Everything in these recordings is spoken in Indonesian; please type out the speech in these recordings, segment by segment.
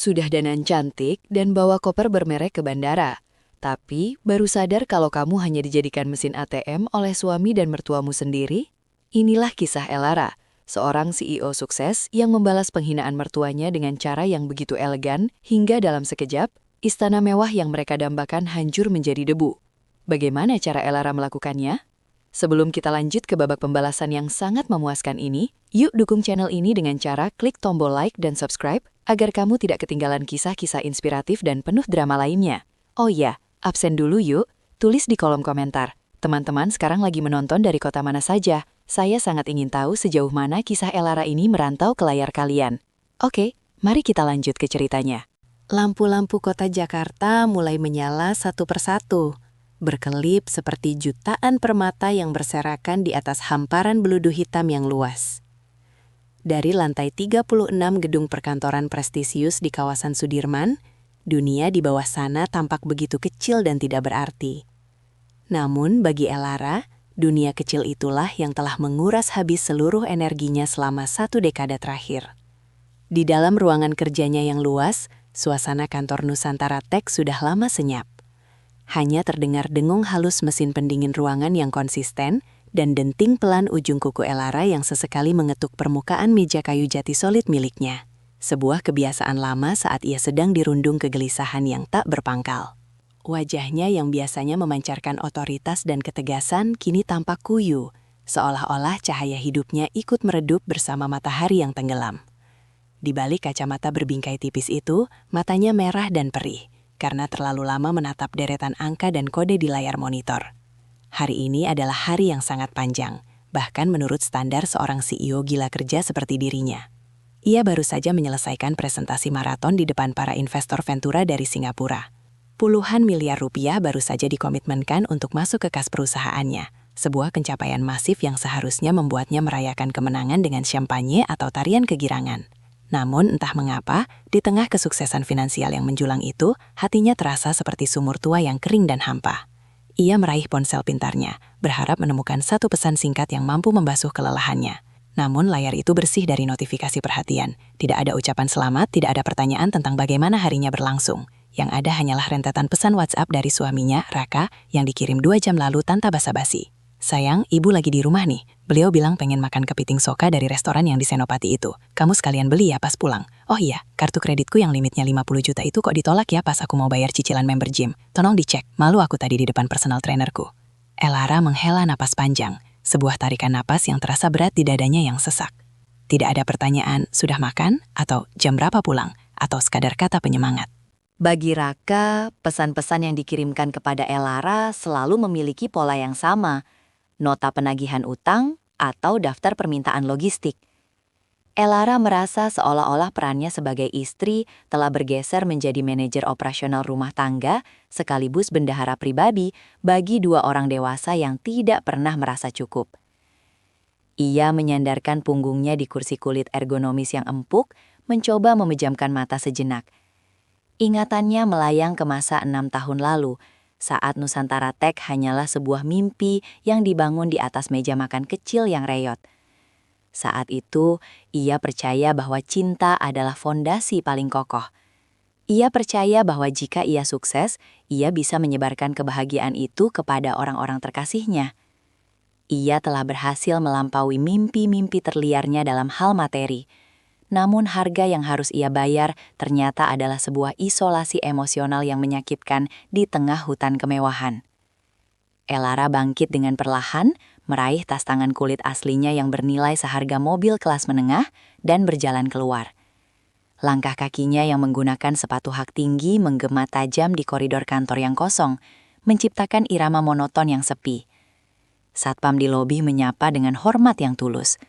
Sudah dandan cantik dan bawa koper bermerek ke bandara. Tapi baru sadar kalau kamu hanya dijadikan mesin ATM oleh suami dan mertuamu sendiri? Inilah kisah Elara, seorang CEO sukses yang membalas penghinaan mertuanya dengan cara yang begitu elegan hingga dalam sekejap, istana mewah yang mereka dambakan hancur menjadi debu. Bagaimana cara Elara melakukannya? Sebelum kita lanjut ke babak pembalasan yang sangat memuaskan ini, yuk dukung channel ini dengan cara klik tombol like dan subscribe agar kamu tidak ketinggalan kisah-kisah inspiratif dan penuh drama lainnya. Oh iya, absen dulu yuk, tulis di kolom komentar. Teman-teman sekarang lagi menonton dari kota mana saja? Saya sangat ingin tahu sejauh mana kisah Elara ini merantau ke layar kalian. Oke, mari kita lanjut ke ceritanya. Lampu-lampu kota Jakarta mulai menyala satu persatu, berkelip seperti jutaan permata yang berserakan di atas hamparan beludu hitam yang luas. Dari lantai 36 gedung perkantoran prestisius di kawasan Sudirman, dunia di bawah sana tampak begitu kecil dan tidak berarti. Namun bagi Elara, dunia kecil itulah yang telah menguras habis seluruh energinya selama 1 dekade terakhir. Di dalam ruangan kerjanya yang luas, suasana kantor Nusantara Tech sudah lama senyap. Hanya terdengar dengung halus mesin pendingin ruangan yang konsisten dan denting pelan ujung kuku Elara yang sesekali mengetuk permukaan meja kayu jati solid miliknya. Sebuah kebiasaan lama saat ia sedang dirundung kegelisahan yang tak berpangkal. Wajahnya yang biasanya memancarkan otoritas dan ketegasan kini tampak kuyu, seolah-olah cahaya hidupnya ikut meredup bersama matahari yang tenggelam. Di balik kacamata berbingkai tipis itu, matanya merah dan perih, karena terlalu lama menatap deretan angka dan kode di layar monitor. Hari ini adalah hari yang sangat panjang, bahkan menurut standar seorang CEO gila kerja seperti dirinya. Ia baru saja menyelesaikan presentasi maraton di depan para investor Ventura dari Singapura. Puluhan miliar rupiah baru saja dikomitmenkan untuk masuk ke kas perusahaannya, sebuah pencapaian masif yang seharusnya membuatnya merayakan kemenangan dengan champagne atau tarian kegirangan. Namun entah mengapa, di tengah kesuksesan finansial yang menjulang itu, hatinya terasa seperti sumur tua yang kering dan hampa. Ia meraih ponsel pintarnya, berharap menemukan satu pesan singkat yang mampu membasuh kelelahannya. Namun layar itu bersih dari notifikasi perhatian. Tidak ada ucapan selamat, tidak ada pertanyaan tentang bagaimana harinya berlangsung. Yang ada hanyalah rentetan pesan WhatsApp dari suaminya, Raka, yang dikirim 2 jam lalu tanpa basa-basi. Sayang, ibu lagi di rumah nih. Beliau bilang pengen makan kepiting soka dari restoran yang di Senopati itu. Kamu sekalian beli ya pas pulang. Oh iya, kartu kreditku yang limitnya 50 juta itu kok ditolak ya pas aku mau bayar cicilan member gym. Tolong dicek, malu aku tadi di depan personal trainerku. Elara menghela napas panjang, sebuah tarikan napas yang terasa berat di dadanya yang sesak. Tidak ada pertanyaan, sudah makan? Atau jam berapa pulang? Atau sekadar kata penyemangat. Bagi Raka, pesan-pesan yang dikirimkan kepada Elara selalu memiliki pola yang sama, nota penagihan utang, atau daftar permintaan logistik. Elara merasa seolah-olah perannya sebagai istri telah bergeser menjadi manajer operasional rumah tangga sekaligus bendahara pribadi bagi 2 orang dewasa yang tidak pernah merasa cukup. Ia menyandarkan punggungnya di kursi kulit ergonomis yang empuk, mencoba memejamkan mata sejenak. Ingatannya melayang ke masa 6 tahun lalu, saat Nusantara Tech hanyalah sebuah mimpi yang dibangun di atas meja makan kecil yang reyot. Saat itu, ia percaya bahwa cinta adalah fondasi paling kokoh. Ia percaya bahwa jika ia sukses, ia bisa menyebarkan kebahagiaan itu kepada orang-orang terkasihnya. Ia telah berhasil melampaui mimpi-mimpi terliarnya dalam hal materi. Namun harga yang harus ia bayar ternyata adalah sebuah isolasi emosional yang menyakitkan di tengah hutan kemewahan. Elara bangkit dengan perlahan, meraih tas tangan kulit aslinya yang bernilai seharga mobil kelas menengah dan berjalan keluar. Langkah kakinya yang menggunakan sepatu hak tinggi menggema tajam di koridor kantor yang kosong, menciptakan irama monoton yang sepi. Satpam di lobi menyapa dengan hormat yang tulus.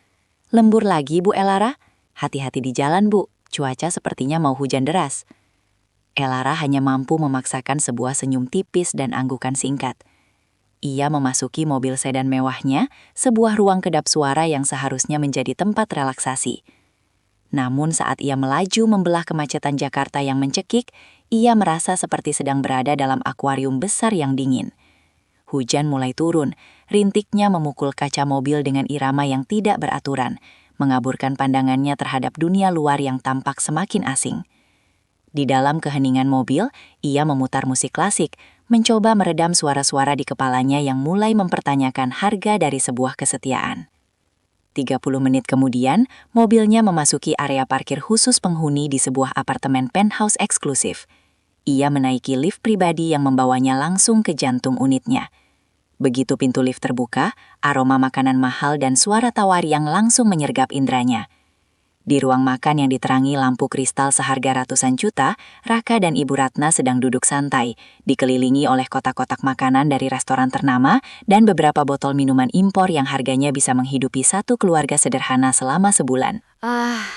"Lembur lagi, Bu Elara? Hati-hati di jalan, Bu. Cuaca sepertinya mau hujan deras." Elara hanya mampu memaksakan sebuah senyum tipis dan anggukan singkat. Ia memasuki mobil sedan mewahnya, sebuah ruang kedap suara yang seharusnya menjadi tempat relaksasi. Namun saat ia melaju membelah kemacetan Jakarta yang mencekik, ia merasa seperti sedang berada dalam akuarium besar yang dingin. Hujan mulai turun, rintiknya memukul kaca mobil dengan irama yang tidak beraturan, mengaburkan pandangannya terhadap dunia luar yang tampak semakin asing. Di dalam keheningan mobil, ia memutar musik klasik, mencoba meredam suara-suara di kepalanya yang mulai mempertanyakan harga dari sebuah kesetiaan. 30 menit kemudian, mobilnya memasuki area parkir khusus penghuni di sebuah apartemen penthouse eksklusif. Ia menaiki lift pribadi yang membawanya langsung ke jantung unitnya. Begitu pintu lift terbuka, aroma makanan mahal dan suara tawar yang langsung menyergap indranya. Di ruang makan yang diterangi lampu kristal seharga ratusan juta, Raka dan Ibu Ratna sedang duduk santai, dikelilingi oleh kotak-kotak makanan dari restoran ternama dan beberapa botol minuman impor yang harganya bisa menghidupi satu keluarga sederhana selama sebulan.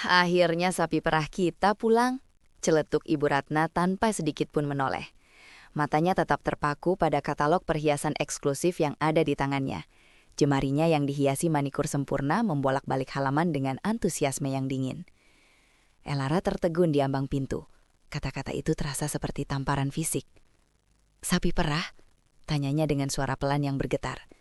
Akhirnya sapi perah kita pulang. Celetuk Ibu Ratna tanpa sedikit pun menoleh. Matanya tetap terpaku pada katalog perhiasan eksklusif yang ada di tangannya. Jemarinya yang dihiasi manikur sempurna membolak-balik halaman dengan antusiasme yang dingin. Elara tertegun di ambang pintu. Kata-kata itu terasa seperti tamparan fisik. "Sapi perah?" tanyanya dengan suara pelan yang bergetar.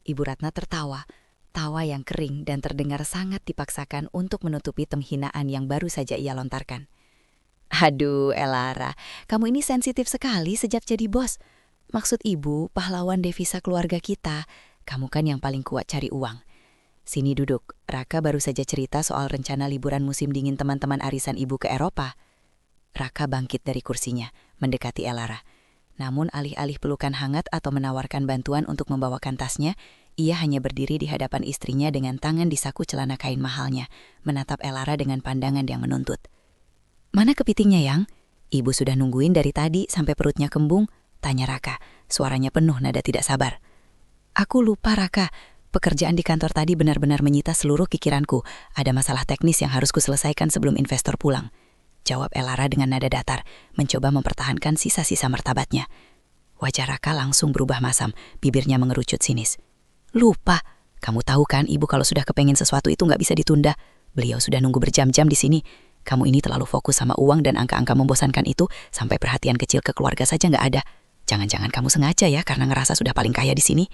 Ibu Ratna tertawa, tawa yang kering dan terdengar sangat dipaksakan untuk menutupi penghinaan yang baru saja ia lontarkan. "Aduh, Elara, kamu ini sensitif sekali sejak jadi bos. Maksud ibu, pahlawan devisa keluarga kita. Kamu kan yang paling kuat cari uang. Sini duduk, Raka baru saja cerita soal rencana liburan musim dingin teman-teman arisan ibu ke Eropa." Raka bangkit dari kursinya, mendekati Elara. Namun alih-alih pelukan hangat atau menawarkan bantuan untuk membawakan tasnya, ia hanya berdiri di hadapan istrinya dengan tangan di saku celana kain mahalnya, menatap Elara dengan pandangan yang menuntut. "Mana kepitingnya, Yang? Ibu sudah nungguin dari tadi sampai perutnya kembung," tanya Raka, suaranya penuh nada tidak sabar. "Aku lupa, Raka. Pekerjaan di kantor tadi benar-benar menyita seluruh pikiranku. Ada masalah teknis yang harus kuselesaikan sebelum investor pulang," jawab Elara dengan nada datar, mencoba mempertahankan sisa-sisa martabatnya. Wajah Raka langsung berubah masam, bibirnya mengerucut sinis. "Lupa? Kamu tahu kan ibu kalau sudah kepengen sesuatu itu nggak bisa ditunda. Beliau sudah nunggu berjam-jam di sini. Kamu ini terlalu fokus sama uang dan angka-angka membosankan itu, sampai perhatian kecil ke keluarga saja nggak ada. Jangan-jangan kamu sengaja ya karena ngerasa sudah paling kaya di sini."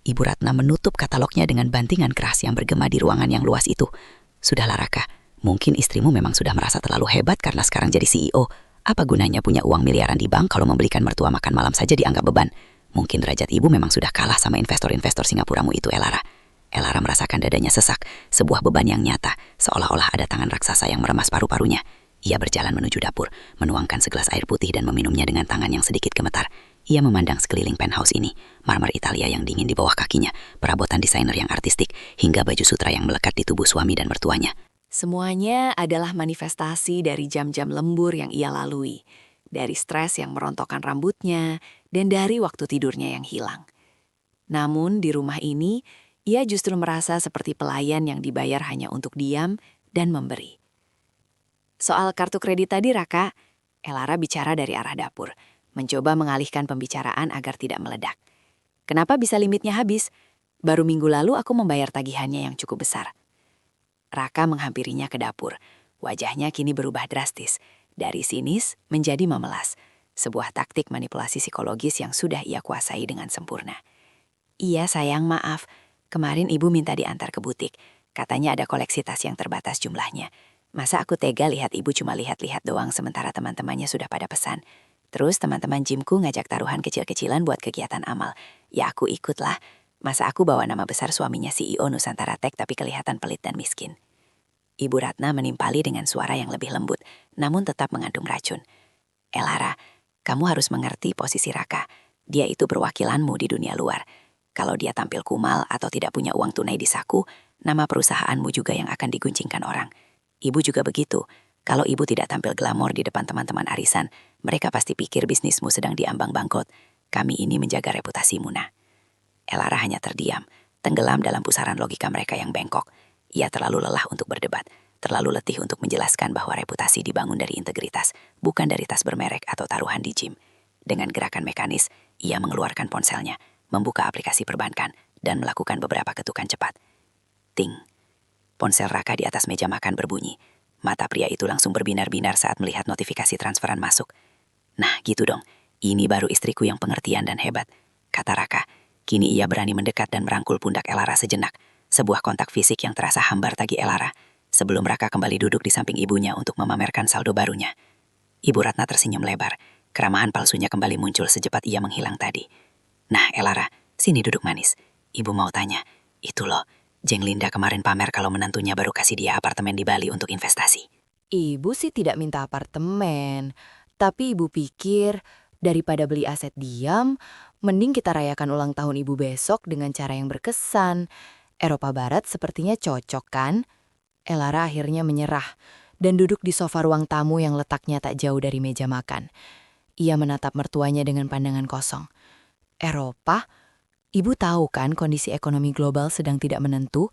Ibu Ratna menutup katalognya dengan bantingan keras yang bergema di ruangan yang luas itu. "Sudahlah Raka, mungkin istrimu memang sudah merasa terlalu hebat karena sekarang jadi CEO. Apa gunanya punya uang miliaran di bank kalau membelikan mertua makan malam saja dianggap beban? Mungkin derajat ibu memang sudah kalah sama investor-investor Singapuramu itu, Elara." Elara merasakan dadanya sesak, sebuah beban yang nyata, seolah-olah ada tangan raksasa yang meremas paru-parunya. Ia berjalan menuju dapur, menuangkan segelas air putih dan meminumnya dengan tangan yang sedikit gemetar. Ia memandang sekeliling penthouse ini, marmer Italia yang dingin di bawah kakinya, perabotan desainer yang artistik, hingga baju sutra yang melekat di tubuh suami dan mertuanya. Semuanya adalah manifestasi dari jam-jam lembur yang ia lalui, dari stres yang merontokkan rambutnya, dan dari waktu tidurnya yang hilang. Namun di rumah ini, ia justru merasa seperti pelayan yang dibayar hanya untuk diam dan memberi. "Soal kartu kredit tadi, Raka," Elara bicara dari arah dapur, mencoba mengalihkan pembicaraan agar tidak meledak. "Kenapa bisa limitnya habis? Baru minggu lalu aku membayar tagihannya yang cukup besar." Raka menghampirinya ke dapur. Wajahnya kini berubah drastis, dari sinis menjadi memelas. Sebuah taktik manipulasi psikologis yang sudah ia kuasai dengan sempurna. "Iya sayang, maaf. Kemarin ibu minta diantar ke butik. Katanya ada koleksi tas yang terbatas jumlahnya. Masa aku tega lihat ibu cuma lihat-lihat doang sementara teman-temannya sudah pada pesan. Terus teman-teman gymku ngajak taruhan kecil-kecilan buat kegiatan amal. Ya aku ikutlah. Masa aku bawa nama besar suaminya CEO Nusantara Tech tapi kelihatan pelit dan miskin." Ibu Ratna menimpali dengan suara yang lebih lembut, namun tetap mengandung racun. "Elara, kamu harus mengerti posisi Raka. Dia itu perwakilanmu di dunia luar. Kalau dia tampil kumal atau tidak punya uang tunai di saku, nama perusahaanmu juga yang akan diguncingkan orang. Ibu juga begitu. Kalau ibu tidak tampil glamor di depan teman-teman arisan, mereka pasti pikir bisnismu sedang diambang bangkrut. Kami ini menjaga reputasimu, Nah." Elara hanya terdiam, tenggelam dalam pusaran logika mereka yang bengkok. Ia terlalu lelah untuk berdebat, terlalu letih untuk menjelaskan bahwa reputasi dibangun dari integritas, bukan dari tas bermerek atau taruhan di gym. Dengan gerakan mekanis, ia mengeluarkan ponselnya, membuka aplikasi perbankan, dan melakukan beberapa ketukan cepat. Ting. Ponsel Raka di atas meja makan berbunyi. Mata pria itu langsung berbinar-binar saat melihat notifikasi transferan masuk. "Nah, gitu dong. Ini baru istriku yang pengertian dan hebat," kata Raka. Kini ia berani mendekat dan merangkul pundak Elara sejenak. Sebuah kontak fisik yang terasa hambar tagi Elara, sebelum Raka kembali duduk di samping ibunya untuk memamerkan saldo barunya. Ibu Ratna tersenyum lebar. Keramahan palsunya kembali muncul secepat ia menghilang tadi. Nah, Elara, sini duduk manis. Ibu mau tanya, itu loh, Jeng Linda kemarin pamer kalau menantunya baru kasih dia apartemen di Bali untuk investasi. Ibu sih tidak minta apartemen, tapi ibu pikir daripada beli aset diam, mending kita rayakan ulang tahun ibu besok dengan cara yang berkesan. Eropa Barat sepertinya cocok kan? Elara akhirnya menyerah dan duduk di sofa ruang tamu yang letaknya tak jauh dari meja makan. Ia menatap mertuanya dengan pandangan kosong. Eropa? Ibu tahu kan kondisi ekonomi global sedang tidak menentu?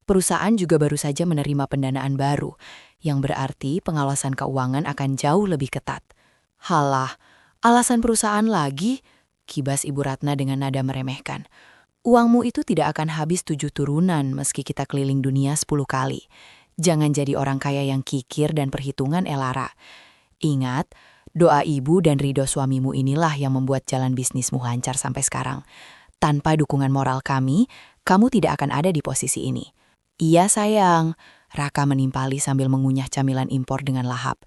Perusahaan juga baru saja menerima pendanaan baru, yang berarti pengawasan keuangan akan jauh lebih ketat. Halah, alasan perusahaan lagi? Kibas Ibu Ratna dengan nada meremehkan. Uangmu itu tidak akan habis 7 turunan meski kita keliling dunia 10 kali. Jangan jadi orang kaya yang kikir dan perhitungan, Elara. Ingat, doa ibu dan ridho suamimu inilah yang membuat jalan bisnismu lancar sampai sekarang. Tanpa dukungan moral kami, kamu tidak akan ada di posisi ini. Iya sayang, Raka menimpali sambil mengunyah camilan impor dengan lahap.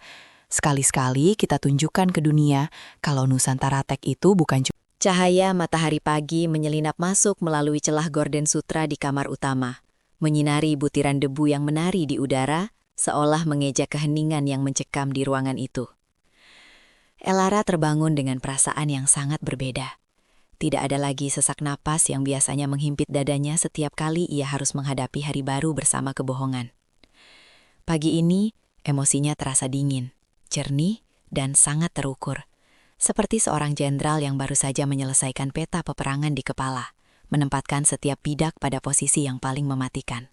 Sekali-sekali kita tunjukkan ke dunia kalau Nusantara Tech itu bukan cuma... Cahaya matahari pagi menyelinap masuk melalui celah gorden sutra di kamar utama, menyinari butiran debu yang menari di udara, seolah mengejak keheningan yang mencekam di ruangan itu. Elara terbangun dengan perasaan yang sangat berbeda. Tidak ada lagi sesak napas yang biasanya menghimpit dadanya setiap kali ia harus menghadapi hari baru bersama kebohongan. Pagi ini, emosinya terasa dingin, jernih, dan sangat terukur. Seperti seorang jenderal yang baru saja menyelesaikan peta peperangan di kepala, menempatkan setiap bidak pada posisi yang paling mematikan.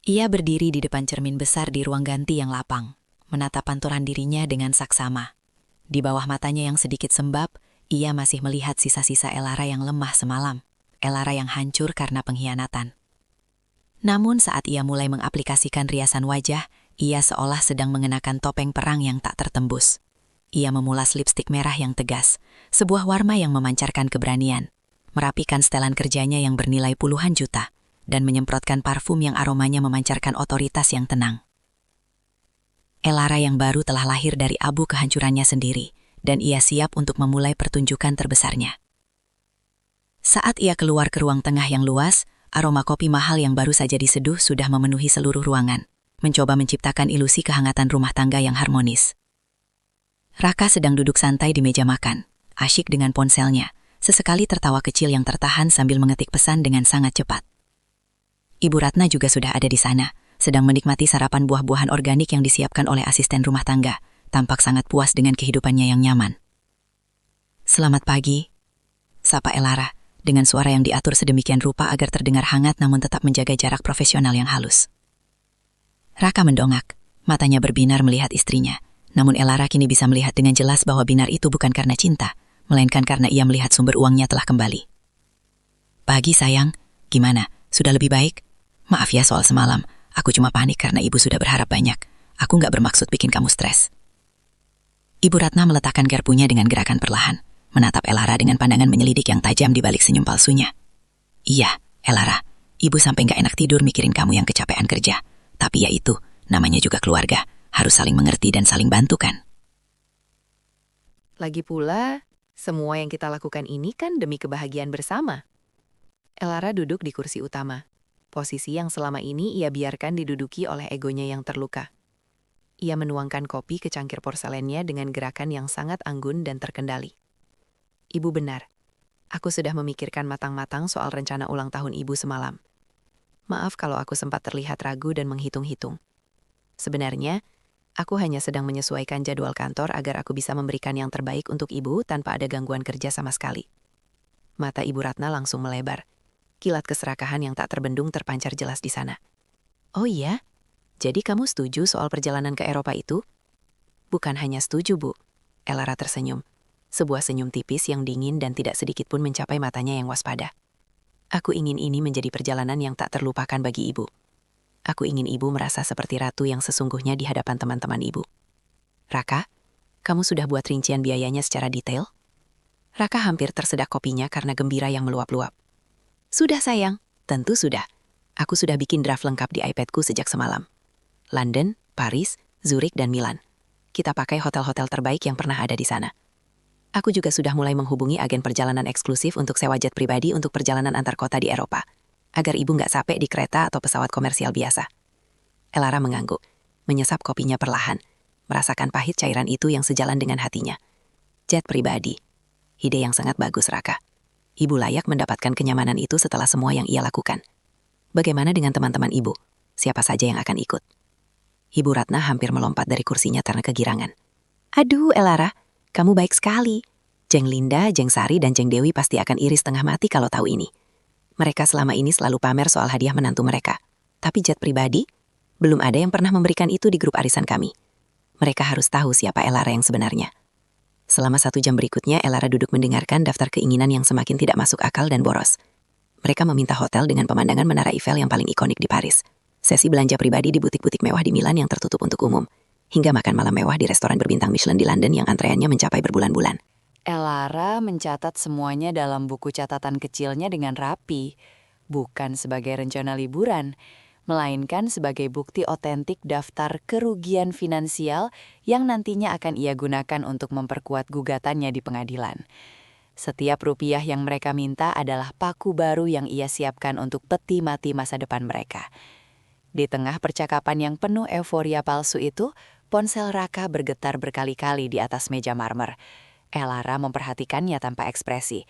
Ia berdiri di depan cermin besar di ruang ganti yang lapang, menatap panturan dirinya dengan saksama. Di bawah matanya yang sedikit sembab, ia masih melihat sisa-sisa Elara yang lemah semalam, Elara yang hancur karena pengkhianatan. Namun saat ia mulai mengaplikasikan riasan wajah, ia seolah sedang mengenakan topeng perang yang tak tertembus. Ia memulas lipstik merah yang tegas, sebuah warna yang memancarkan keberanian, merapikan setelan kerjanya yang bernilai puluhan juta, dan menyemprotkan parfum yang aromanya memancarkan otoritas yang tenang. Elara yang baru telah lahir dari abu kehancurannya sendiri, dan ia siap untuk memulai pertunjukan terbesarnya. Saat ia keluar ke ruang tengah yang luas, aroma kopi mahal yang baru saja diseduh sudah memenuhi seluruh ruangan, mencoba menciptakan ilusi kehangatan rumah tangga yang harmonis. Raka sedang duduk santai di meja makan, asyik dengan ponselnya, sesekali tertawa kecil yang tertahan sambil mengetik pesan dengan sangat cepat. Ibu Ratna juga sudah ada di sana, sedang menikmati sarapan buah-buahan organik yang disiapkan oleh asisten rumah tangga, tampak sangat puas dengan kehidupannya yang nyaman. "Selamat pagi," sapa Elara, dengan suara yang diatur sedemikian rupa agar terdengar hangat namun tetap menjaga jarak profesional yang halus. Raka mendongak, matanya berbinar melihat istrinya. Namun Elara kini bisa melihat dengan jelas bahwa binar itu bukan karena cinta, melainkan karena ia melihat sumber uangnya telah kembali. "Pagi sayang, gimana? Sudah lebih baik? Maaf ya soal semalam, aku cuma panik karena ibu sudah berharap banyak. Aku nggak bermaksud bikin kamu stres." Ibu Ratna meletakkan garpunya dengan gerakan perlahan, menatap Elara dengan pandangan menyelidik yang tajam di balik senyum palsunya. "Iya, Elara, ibu sampai nggak enak tidur mikirin kamu yang kecapean kerja. Tapi ya itu, namanya juga keluarga. Harus saling mengerti dan saling bantu kan?" Lagi pula, semua yang kita lakukan ini kan demi kebahagiaan bersama. Elara duduk di kursi utama, posisi yang selama ini ia biarkan diduduki oleh egonya yang terluka. Ia menuangkan kopi ke cangkir porselennya dengan gerakan yang sangat anggun dan terkendali. "Ibu benar, aku sudah memikirkan matang-matang soal rencana ulang tahun ibu semalam. Maaf kalau aku sempat terlihat ragu dan menghitung-hitung. Sebenarnya, aku hanya sedang menyesuaikan jadwal kantor agar aku bisa memberikan yang terbaik untuk ibu tanpa ada gangguan kerja sama sekali." Mata Ibu Ratna langsung melebar. Kilat keserakahan yang tak terbendung terpancar jelas di sana. "Oh iya? Jadi kamu setuju soal perjalanan ke Eropa itu?" "Bukan hanya setuju, Bu." Elara tersenyum. Sebuah senyum tipis yang dingin dan tidak sedikit pun mencapai matanya yang waspada. "Aku ingin ini menjadi perjalanan yang tak terlupakan bagi ibu. Aku ingin ibu merasa seperti ratu yang sesungguhnya di hadapan teman-teman ibu." "Raka, kamu sudah buat rincian biayanya secara detail?" Raka hampir tersedak kopinya karena gembira yang meluap-luap. "Sudah sayang, tentu sudah. Aku sudah bikin draft lengkap di iPadku sejak semalam. London, Paris, Zurich, dan Milan. kita pakai hotel-hotel terbaik yang pernah ada di sana. Aku juga sudah mulai menghubungi agen perjalanan eksklusif untuk sewa jet pribadi untuk perjalanan antar kota di Eropa, agar ibu nggak capek di kereta atau pesawat komersial biasa. Elara mengangguk, menyesap kopinya perlahan, merasakan pahit cairan itu yang sejalan dengan hatinya. Jet pribadi. Ide yang sangat bagus, Raka. Ibu layak mendapatkan kenyamanan itu setelah semua yang ia lakukan. Bagaimana dengan teman-teman ibu? Siapa saja yang akan ikut? Ibu Ratna hampir melompat dari kursinya karena kegirangan. Aduh, Elara, kamu baik sekali. Jeng Linda, Jeng Sari, dan Jeng Dewi pasti akan iri setengah mati kalau tahu ini. Mereka selama ini selalu pamer soal hadiah menantu mereka. Tapi jet pribadi? Belum ada yang pernah memberikan itu di grup arisan kami. Mereka harus tahu siapa Elara yang sebenarnya. Selama 1 jam berikutnya, Elara duduk mendengarkan daftar keinginan yang semakin tidak masuk akal dan boros. Mereka meminta hotel dengan pemandangan Menara Eiffel yang paling ikonik di Paris. Sesi belanja pribadi di butik-butik mewah di Milan yang tertutup untuk umum. Hingga makan malam mewah di restoran berbintang Michelin di London yang antreannya mencapai berbulan-bulan. Elara mencatat semuanya dalam buku catatan kecilnya dengan rapi, bukan sebagai rencana liburan, melainkan sebagai bukti otentik daftar kerugian finansial yang nantinya akan ia gunakan untuk memperkuat gugatannya di pengadilan. Setiap rupiah yang mereka minta adalah paku baru yang ia siapkan untuk peti mati masa depan mereka. Di tengah percakapan yang penuh euforia palsu itu, ponsel Raka bergetar berkali-kali di atas meja marmer. Elara memperhatikannya tanpa ekspresi.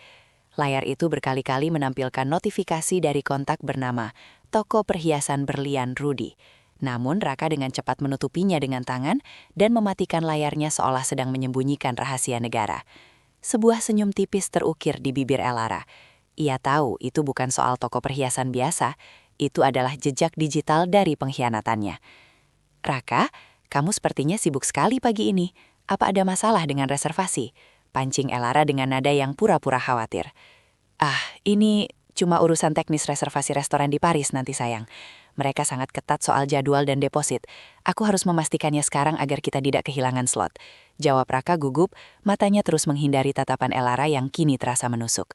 Layar itu berkali-kali menampilkan notifikasi dari kontak bernama Toko Perhiasan Berlian Rudy. Namun Raka dengan cepat menutupinya dengan tangan dan mematikan layarnya seolah sedang menyembunyikan rahasia negara. Sebuah senyum tipis terukir di bibir Elara. Ia tahu itu bukan soal toko perhiasan biasa, itu adalah jejak digital dari pengkhianatannya. Raka, kamu sepertinya sibuk sekali pagi ini. Apa ada masalah dengan reservasi? Pancing Elara dengan nada yang pura-pura khawatir. Ini cuma urusan teknis reservasi restoran di Paris nanti sayang. Mereka sangat ketat soal jadwal dan deposit. Aku harus memastikannya sekarang agar kita tidak kehilangan slot. Jawab Raka gugup, matanya terus menghindari tatapan Elara yang kini terasa menusuk.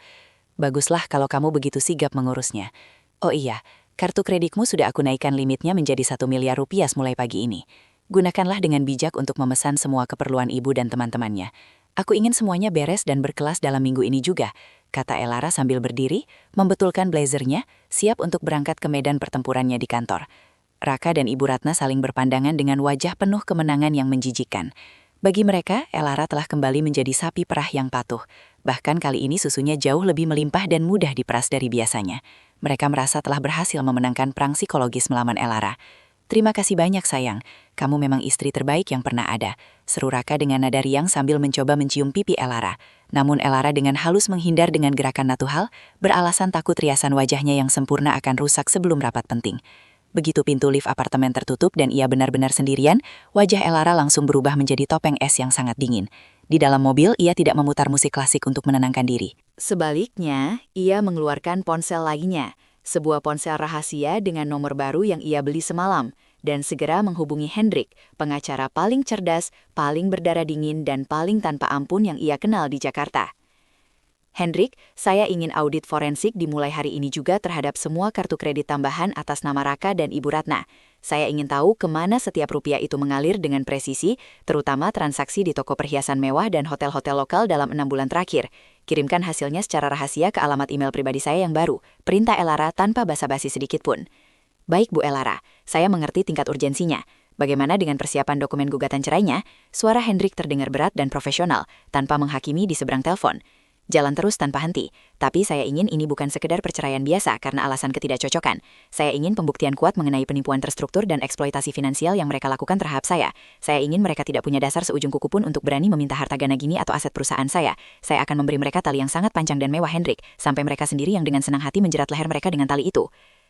Baguslah kalau kamu begitu sigap mengurusnya. Oh iya, kartu kreditmu sudah aku naikkan limitnya menjadi 1 miliar rupiah mulai pagi ini. Gunakanlah dengan bijak untuk memesan semua keperluan ibu dan teman-temannya. Aku ingin semuanya beres dan berkelas dalam minggu ini juga, kata Elara sambil berdiri, membetulkan blazernya, siap untuk berangkat ke medan pertempurannya di kantor. Raka dan Ibu Ratna saling berpandangan dengan wajah penuh kemenangan yang menjijikkan. Bagi mereka, Elara telah kembali menjadi sapi perah yang patuh. Bahkan kali ini susunya jauh lebih melimpah dan mudah diperas dari biasanya. Mereka merasa telah berhasil memenangkan perang psikologis melawan Elara. Terima kasih banyak sayang, kamu memang istri terbaik yang pernah ada, seru Raka dengan nada riang sambil mencoba mencium pipi Elara. Namun Elara dengan halus menghindar dengan gerakan natural, beralasan takut riasan wajahnya yang sempurna akan rusak sebelum rapat penting. Begitu pintu lift apartemen tertutup dan ia benar-benar sendirian, wajah Elara langsung berubah menjadi topeng es yang sangat dingin. Di dalam mobil, ia tidak memutar musik klasik untuk menenangkan diri. Sebaliknya, ia mengeluarkan ponsel lainnya, sebuah ponsel rahasia dengan nomor baru yang ia beli semalam, dan segera menghubungi Hendrik, pengacara paling cerdas, paling berdarah dingin, dan paling tanpa ampun yang ia kenal di Jakarta. Hendrik, saya ingin audit forensik dimulai hari ini juga terhadap semua kartu kredit tambahan atas nama Raka dan Ibu Ratna. Saya ingin tahu kemana setiap rupiah itu mengalir dengan presisi, terutama transaksi di toko perhiasan mewah dan hotel-hotel lokal dalam 6 bulan terakhir. Kirimkan hasilnya secara rahasia ke alamat email pribadi saya yang baru, perintah Elara tanpa basa-basi sedikit pun. Baik Bu Elara, saya mengerti tingkat urgensinya. Bagaimana dengan persiapan dokumen gugatan cerainya? Suara Hendrik terdengar berat dan profesional, tanpa menghakimi di seberang telepon. Jalan terus tanpa henti, tapi saya ingin ini bukan sekedar perceraian biasa karena alasan ketidakcocokan. Saya ingin pembuktian kuat mengenai penipuan terstruktur dan eksploitasi finansial yang mereka lakukan terhadap saya. Saya ingin mereka tidak punya dasar seujung kuku pun untuk berani meminta harta gana gini atau aset perusahaan saya. Saya akan memberi mereka tali yang sangat panjang dan mewah Hendrik, sampai mereka sendiri yang dengan senang hati menjerat leher mereka dengan tali itu.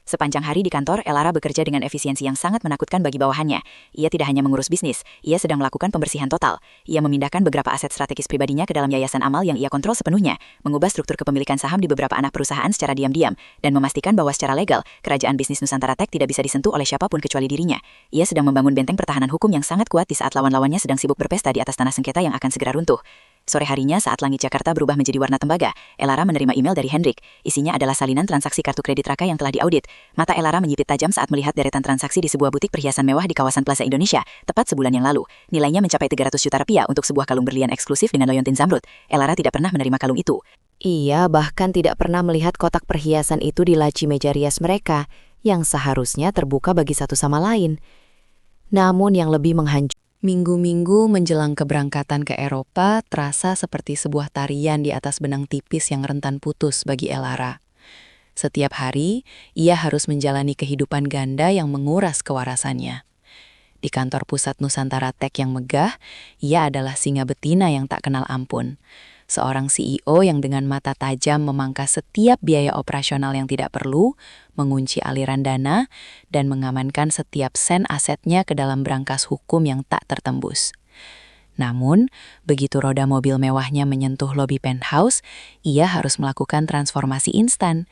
Sepanjang hari di kantor, Elara bekerja dengan efisiensi yang sangat menakutkan bagi bawahannya. Ia tidak hanya mengurus bisnis, ia sedang melakukan pembersihan total. Ia memindahkan beberapa aset strategis pribadinya ke dalam yayasan amal yang ia kontrol sepenuhnya, mengubah struktur kepemilikan saham di beberapa anak perusahaan secara diam-diam, dan memastikan bahwa secara legal, kerajaan bisnis Nusantara Tech tidak bisa disentuh oleh siapapun kecuali dirinya. Ia sedang membangun benteng pertahanan hukum yang sangat kuat di saat lawan-lawannya sedang sibuk berpesta di atas tanah sengketa yang akan segera runtuh. Sore harinya saat langit Jakarta berubah menjadi warna tembaga, Elara menerima email dari Hendrik. Isinya adalah salinan transaksi kartu kredit Raka yang telah diaudit. Mata Elara menyipit tajam saat melihat deretan transaksi di sebuah butik perhiasan mewah di kawasan Plaza Indonesia, tepat sebulan yang lalu. Nilainya mencapai 300 juta rupiah untuk sebuah kalung berlian eksklusif dengan leontin zamrud. Elara tidak pernah menerima kalung itu. Ia bahkan tidak pernah melihat kotak perhiasan itu di laci meja rias mereka, yang seharusnya terbuka bagi satu sama lain. Namun yang lebih menghancurkan, Minggu-minggu menjelang keberangkatan ke Eropa terasa seperti sebuah tarian di atas benang tipis yang rentan putus bagi Elara. Setiap hari, ia harus menjalani kehidupan ganda yang menguras kewarasannya. Di kantor pusat Nusantara Tech yang megah, ia adalah singa betina yang tak kenal ampun. Seorang CEO yang dengan mata tajam memangkas setiap biaya operasional yang tidak perlu, mengunci aliran dana, dan mengamankan setiap sen asetnya ke dalam brankas hukum yang tak tertembus. Namun, begitu roda mobil mewahnya menyentuh lobi penthouse, ia harus melakukan transformasi instan.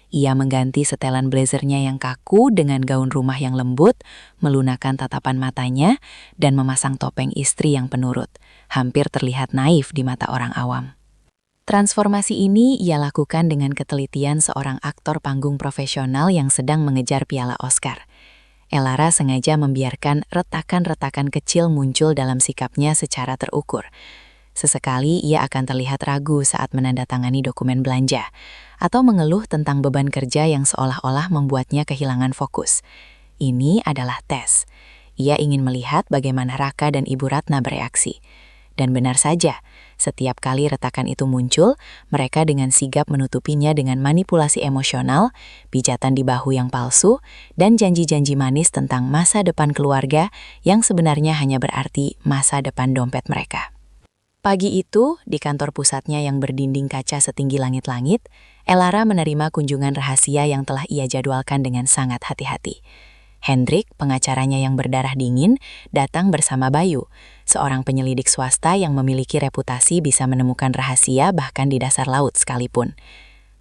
Ia mengganti setelan blazernya yang kaku dengan gaun rumah yang lembut, melunakkan tatapan matanya, dan memasang topeng istri yang penurut. Hampir terlihat naif di mata orang awam. Transformasi ini ia lakukan dengan ketelitian seorang aktor panggung profesional yang sedang mengejar piala Oscar. Elara sengaja membiarkan retakan-retakan kecil muncul dalam sikapnya secara terukur. Sesekali ia akan terlihat ragu saat menandatangani dokumen belanja, atau mengeluh tentang beban kerja yang seolah-olah membuatnya kehilangan fokus. Ini adalah tes. Ia ingin melihat bagaimana Raka dan Ibu Ratna bereaksi. Dan benar saja, setiap kali retakan itu muncul, mereka dengan sigap menutupinya dengan manipulasi emosional, pijatan di bahu yang palsu, dan janji-janji manis tentang masa depan keluarga yang sebenarnya hanya berarti masa depan dompet mereka. Pagi itu, di kantor pusatnya yang berdinding kaca setinggi langit-langit, Elara menerima kunjungan rahasia yang telah ia jadwalkan dengan sangat hati-hati. Hendrik, pengacaranya yang berdarah dingin, datang bersama Bayu, seorang penyelidik swasta yang memiliki reputasi bisa menemukan rahasia bahkan di dasar laut sekalipun.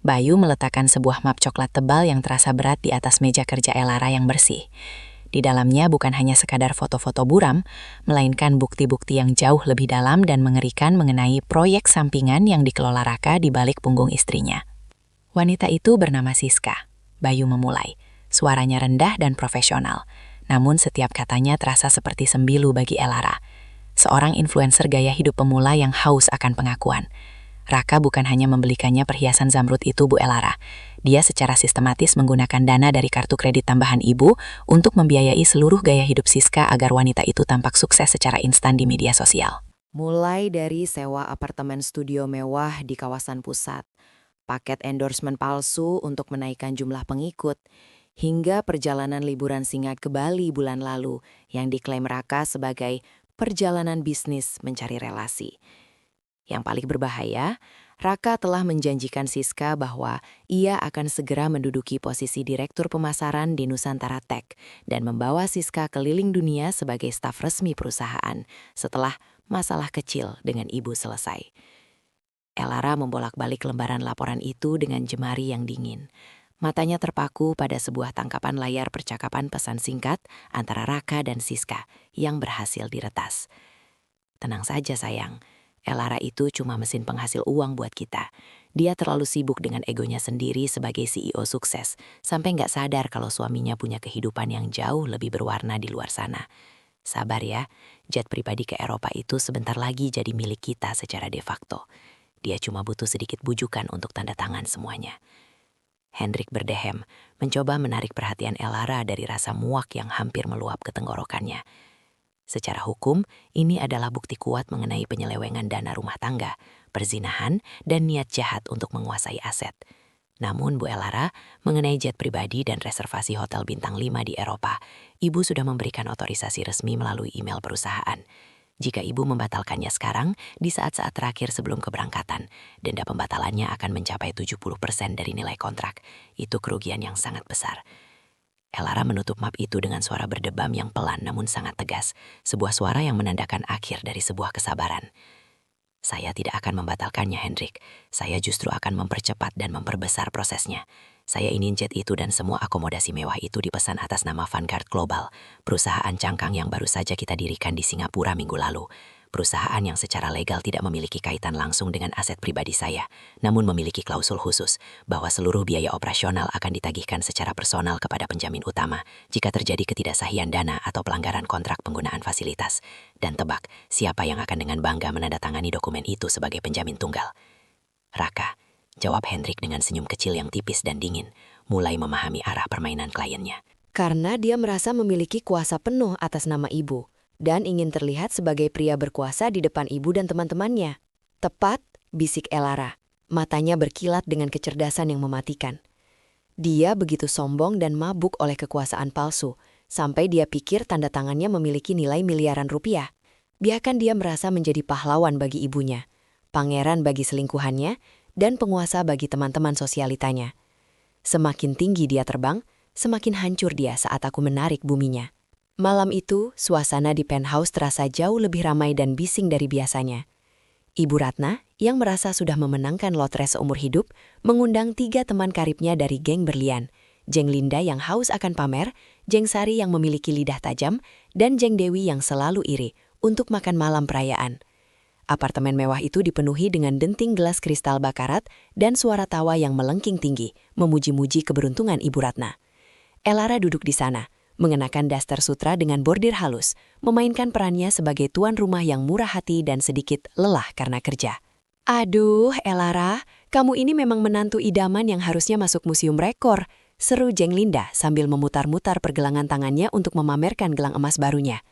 Bayu meletakkan sebuah map coklat tebal yang terasa berat di atas meja kerja Elara yang bersih. Di dalamnya bukan hanya sekadar foto-foto buram, melainkan bukti-bukti yang jauh lebih dalam dan mengerikan mengenai proyek sampingan yang dikelola Raka di balik punggung istrinya. Wanita itu bernama Siska. Bayu memulai. Suaranya rendah dan profesional, namun setiap katanya terasa seperti sembilu bagi Elara. Seorang influencer gaya hidup pemula yang haus akan pengakuan. Raka bukan hanya membelikannya perhiasan zamrud itu, Bu Elara. Dia secara sistematis menggunakan dana dari kartu kredit tambahan ibu untuk membiayai seluruh gaya hidup Siska agar wanita itu tampak sukses secara instan di media sosial. mulai dari sewa apartemen studio mewah di kawasan pusat, paket endorsement palsu untuk menaikkan jumlah pengikut, hingga perjalanan liburan singkat ke Bali bulan lalu yang diklaim Raka sebagai perjalanan bisnis mencari relasi. Yang paling berbahaya, Raka telah menjanjikan Siska bahwa ia akan segera menduduki posisi direktur pemasaran di Nusantara Tech dan membawa Siska keliling dunia sebagai staf resmi perusahaan setelah masalah kecil dengan ibu selesai. Elara membolak-balik lembaran laporan itu dengan jemari yang dingin. Matanya terpaku pada sebuah tangkapan layar percakapan pesan singkat antara Raka dan Siska yang berhasil diretas. Tenang saja sayang, Elara itu cuma mesin penghasil uang buat kita. Dia terlalu sibuk dengan egonya sendiri sebagai CEO sukses, sampai nggak sadar kalau suaminya punya kehidupan yang jauh lebih berwarna di luar sana. Sabar ya, jet pribadi ke Eropa itu sebentar lagi jadi milik kita secara de facto. Dia cuma butuh sedikit bujukan untuk tanda tangan semuanya. Hendrik berdehem, mencoba menarik perhatian Elara dari rasa muak yang hampir meluap ke tenggorokannya. Secara hukum, ini adalah bukti kuat mengenai penyelewengan dana rumah tangga, perzinahan, dan niat jahat untuk menguasai aset. Namun, Bu Elara, mengenai jet pribadi dan reservasi hotel bintang 5 di Eropa, Ibu sudah memberikan otorisasi resmi melalui email perusahaan. Jika Ibu membatalkannya sekarang, di saat-saat terakhir sebelum keberangkatan, denda pembatalannya akan mencapai 70% dari nilai kontrak. Itu kerugian yang sangat besar. Elara menutup map itu dengan suara berdebam yang pelan namun sangat tegas, sebuah suara yang menandakan akhir dari sebuah kesabaran. Saya tidak akan membatalkannya, Hendrik. Saya justru akan mempercepat dan memperbesar prosesnya. Saya ingin jet itu dan semua akomodasi mewah itu dipesan atas nama Vanguard Global, perusahaan cangkang yang baru saja kita dirikan di Singapura minggu lalu. perusahaan yang secara legal tidak memiliki kaitan langsung dengan aset pribadi saya, namun memiliki klausul khusus bahwa seluruh biaya operasional akan ditagihkan secara personal kepada penjamin utama jika terjadi ketidaksahihan dana atau pelanggaran kontrak penggunaan fasilitas. Dan tebak, siapa yang akan dengan bangga menandatangani dokumen itu sebagai penjamin tunggal? Raka, jawab Hendrik dengan senyum kecil yang tipis dan dingin, mulai memahami arah permainan kliennya. Karena dia merasa memiliki kuasa penuh atas nama ibu dan ingin terlihat sebagai pria berkuasa di depan ibu dan teman-temannya. Tepat, bisik Elara. Matanya berkilat dengan kecerdasan yang mematikan. Dia begitu sombong dan mabuk oleh kekuasaan palsu, sampai dia pikir tanda tangannya memiliki nilai miliaran rupiah. Biarkan dia merasa menjadi pahlawan bagi ibunya, pangeran bagi selingkuhannya, dan penguasa bagi teman-teman sosialitanya. Semakin tinggi dia terbang, semakin hancur dia saat aku menarik buminya. Malam itu, suasana di penthouse terasa jauh lebih ramai dan bising dari biasanya. Ibu Ratna, yang merasa sudah memenangkan lotre seumur hidup, mengundang 3 teman karibnya dari geng berlian. Jeng Linda yang haus akan pamer, Jeng Sari yang memiliki lidah tajam, dan Jeng Dewi yang selalu iri untuk makan malam perayaan. Apartemen mewah itu dipenuhi dengan denting gelas kristal bakarat dan suara tawa yang melengking tinggi, memuji-muji keberuntungan Ibu Ratna. Elara duduk di sana, mengenakan daster sutra dengan bordir halus, memainkan perannya sebagai tuan rumah yang murah hati dan sedikit lelah karena kerja. Aduh, Elara, kamu ini memang menantu idaman yang harusnya masuk museum rekor, seru Jeng Linda sambil memutar-mutar pergelangan tangannya untuk memamerkan gelang emas barunya.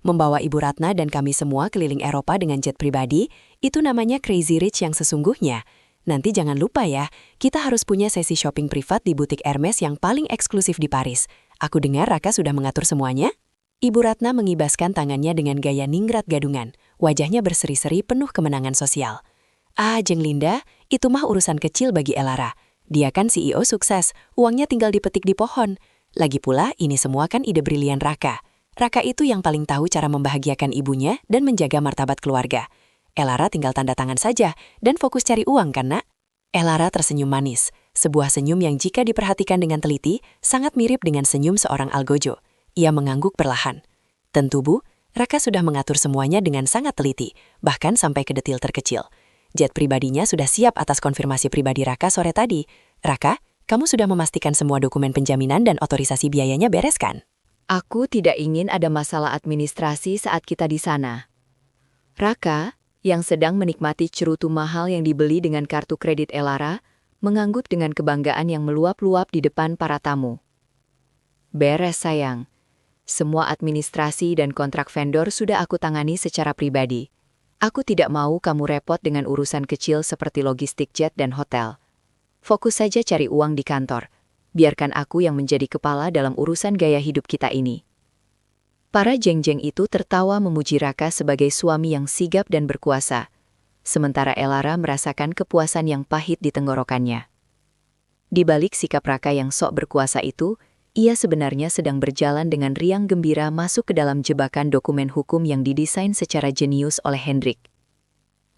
Membawa Ibu Ratna dan kami semua keliling Eropa dengan jet pribadi, itu namanya crazy rich yang sesungguhnya. Nanti jangan lupa ya, kita harus punya sesi shopping privat di butik Hermes yang paling eksklusif di Paris. Aku dengar Raka sudah mengatur semuanya? Ibu Ratna mengibaskan tangannya dengan gaya ningrat gadungan. Wajahnya berseri-seri penuh kemenangan sosial. Ah, Jeng Linda, itu mah urusan kecil bagi Elara. Dia kan CEO sukses, uangnya tinggal dipetik di pohon. Lagi pula, ini semua kan ide brilian Raka. Raka itu yang paling tahu cara membahagiakan ibunya dan menjaga martabat keluarga. Elara tinggal tanda tangan saja dan fokus cari uang kan, Nak? Elara tersenyum manis. Sebuah senyum yang jika diperhatikan dengan teliti, sangat mirip dengan senyum seorang algojo. Ia mengangguk perlahan. Tentu Bu, Raka sudah mengatur semuanya dengan sangat teliti, bahkan sampai ke detil terkecil. Jet pribadinya sudah siap atas konfirmasi pribadi Raka sore tadi. Raka, kamu sudah memastikan semua dokumen penjaminan dan otorisasi biayanya beres kan? Aku tidak ingin ada masalah administrasi saat kita di sana. Raka, yang sedang menikmati cerutu mahal yang dibeli dengan kartu kredit Elara, mengangguk dengan kebanggaan yang meluap-luap di depan para tamu. Beres sayang. Semua administrasi dan kontrak vendor sudah aku tangani secara pribadi. Aku tidak mau kamu repot dengan urusan kecil seperti logistik jet dan hotel. Fokus saja cari uang di kantor. Biarkan aku yang menjadi kepala dalam urusan gaya hidup kita ini. Para jeng-jeng itu tertawa memuji Raka sebagai suami yang sigap dan berkuasa. Sementara Elara merasakan kepuasan yang pahit di tenggorokannya. Di balik sikap Raka yang sok berkuasa itu, ia sebenarnya sedang berjalan dengan riang gembira masuk ke dalam jebakan dokumen hukum yang didesain secara jenius oleh Hendrik.